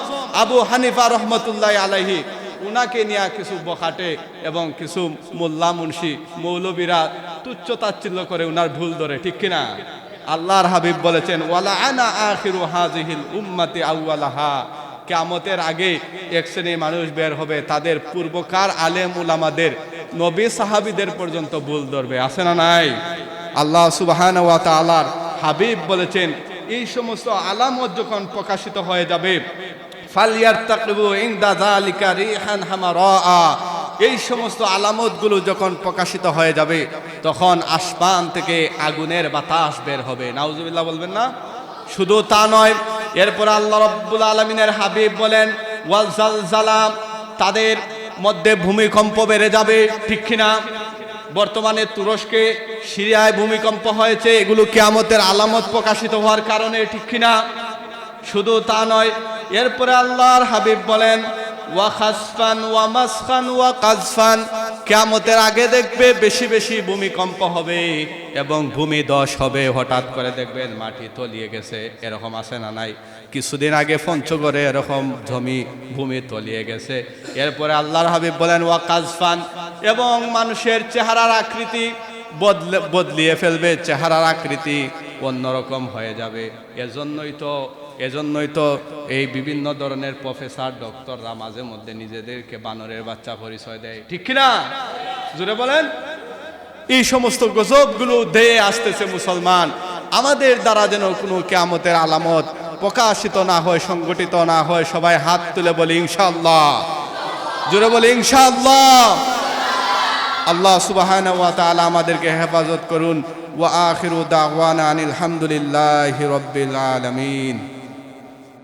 আবু হানিফা রহমতুল্লাহ আলাইহি, উনাকে নিয়ে কিছু বখাটে এবং কিছু মোল্লা মুন্সি মৌলবীরা তুচ্ছ তাচ্ছিল্য করে উনার ভুল ধরে, ঠিক কিনা? আল্লাহর হাবিব বলেছেন, ওয়ালা আনা আখিরু হাযিহিল উম্মতি আউয়ালাহা, কিয়ামতের আগে এক শ্রেণীর মানুষ বের হবে, তাদের পূর্বকার আলেম উলামাদের, নবী সাহাবীদের পর্যন্ত ভুল ধরবে, আছে না নাই? আল্লাহ সুবহানাহু ওয়া তাআলার হাবিব বলেছেন, এই সমস্ত আলামত যখন প্রকাশিত হয়ে যাবে, ফালিয়ারতাকিবু ইনদা যালিকা রিহান হামারা, এই সমস্ত আলামতগুলো যখন প্রকাশিত হয়ে যাবে, তখন আসমান থেকে আগুনের বাতাস বের হবে। নাউজুবিল্লাহ বলবেন না? শুধু তা নয়, এরপর আল্লাহ রাব্বুল আলামিনের হাবিব বলেন, ওয়াল জালজালা, তাদের মধ্যে ভূমিকম্প বেড়ে যাবে, ঠিক কিনা? বর্তমানে তুরস্কে, সিরিয়ায় ভূমিকম্প হয়েছে, এগুলো কিয়ামতের আলামত প্রকাশিত হওয়ার কারণে, ঠিক কিনা? শুধু তা নয়, এরপরে আল্লাহর হাবিব বলেন, ওয়া খাসফান ওয়া মাসখান ওয়া কাজফান, কিয়ামতের আগে দেখবে বেশি বেশি ভূমিকম্প হবে এবং ভূমিধস হবে, হঠাৎ করে দেখবেন মাটি তলিয়ে গেছে, এরকম আছে না নাই? কিছুদিন আগে পঞ্চগড়ে এরকম ভূমি তলিয়ে গেছে। এরপরে আল্লাহর হাবিব বলেন, ওয়া কাজফান, এবং মানুষের চেহারার আকৃতি বদলিয়ে ফেলবে, চেহারার আকৃতি অন্যরকম হয়ে যাবে। এজন্যই তো এই বিভিন্ন ধরনের প্রফেসর ডক্টররা মাঝে মধ্যে নিজেদেরকে বানরের বাচ্চা পরিচয় দেয়, ঠিক কিনা? জুড়ে বলেন। এই সমস্ত গজবগুলো দিয়ে আসতেছে মুসলমান, আমাদের দ্বারা যেন কোনো কিয়ামতের আলামত প্রকাশিত না হয়, সংগঠিত না হয়। সবাই হাত তুলে বলি ইনশাআল্লাহ, জুড়ে বলি ইনশাআল্লাহ। আল্লাহ সুবহানাহু ওয়া তাআলা আমাদেরকে হেফাজত করুন। ওয়া আখিরু দাওয়ানা আনিল হামদুলিল্লাহি রাব্বিল আলামিন।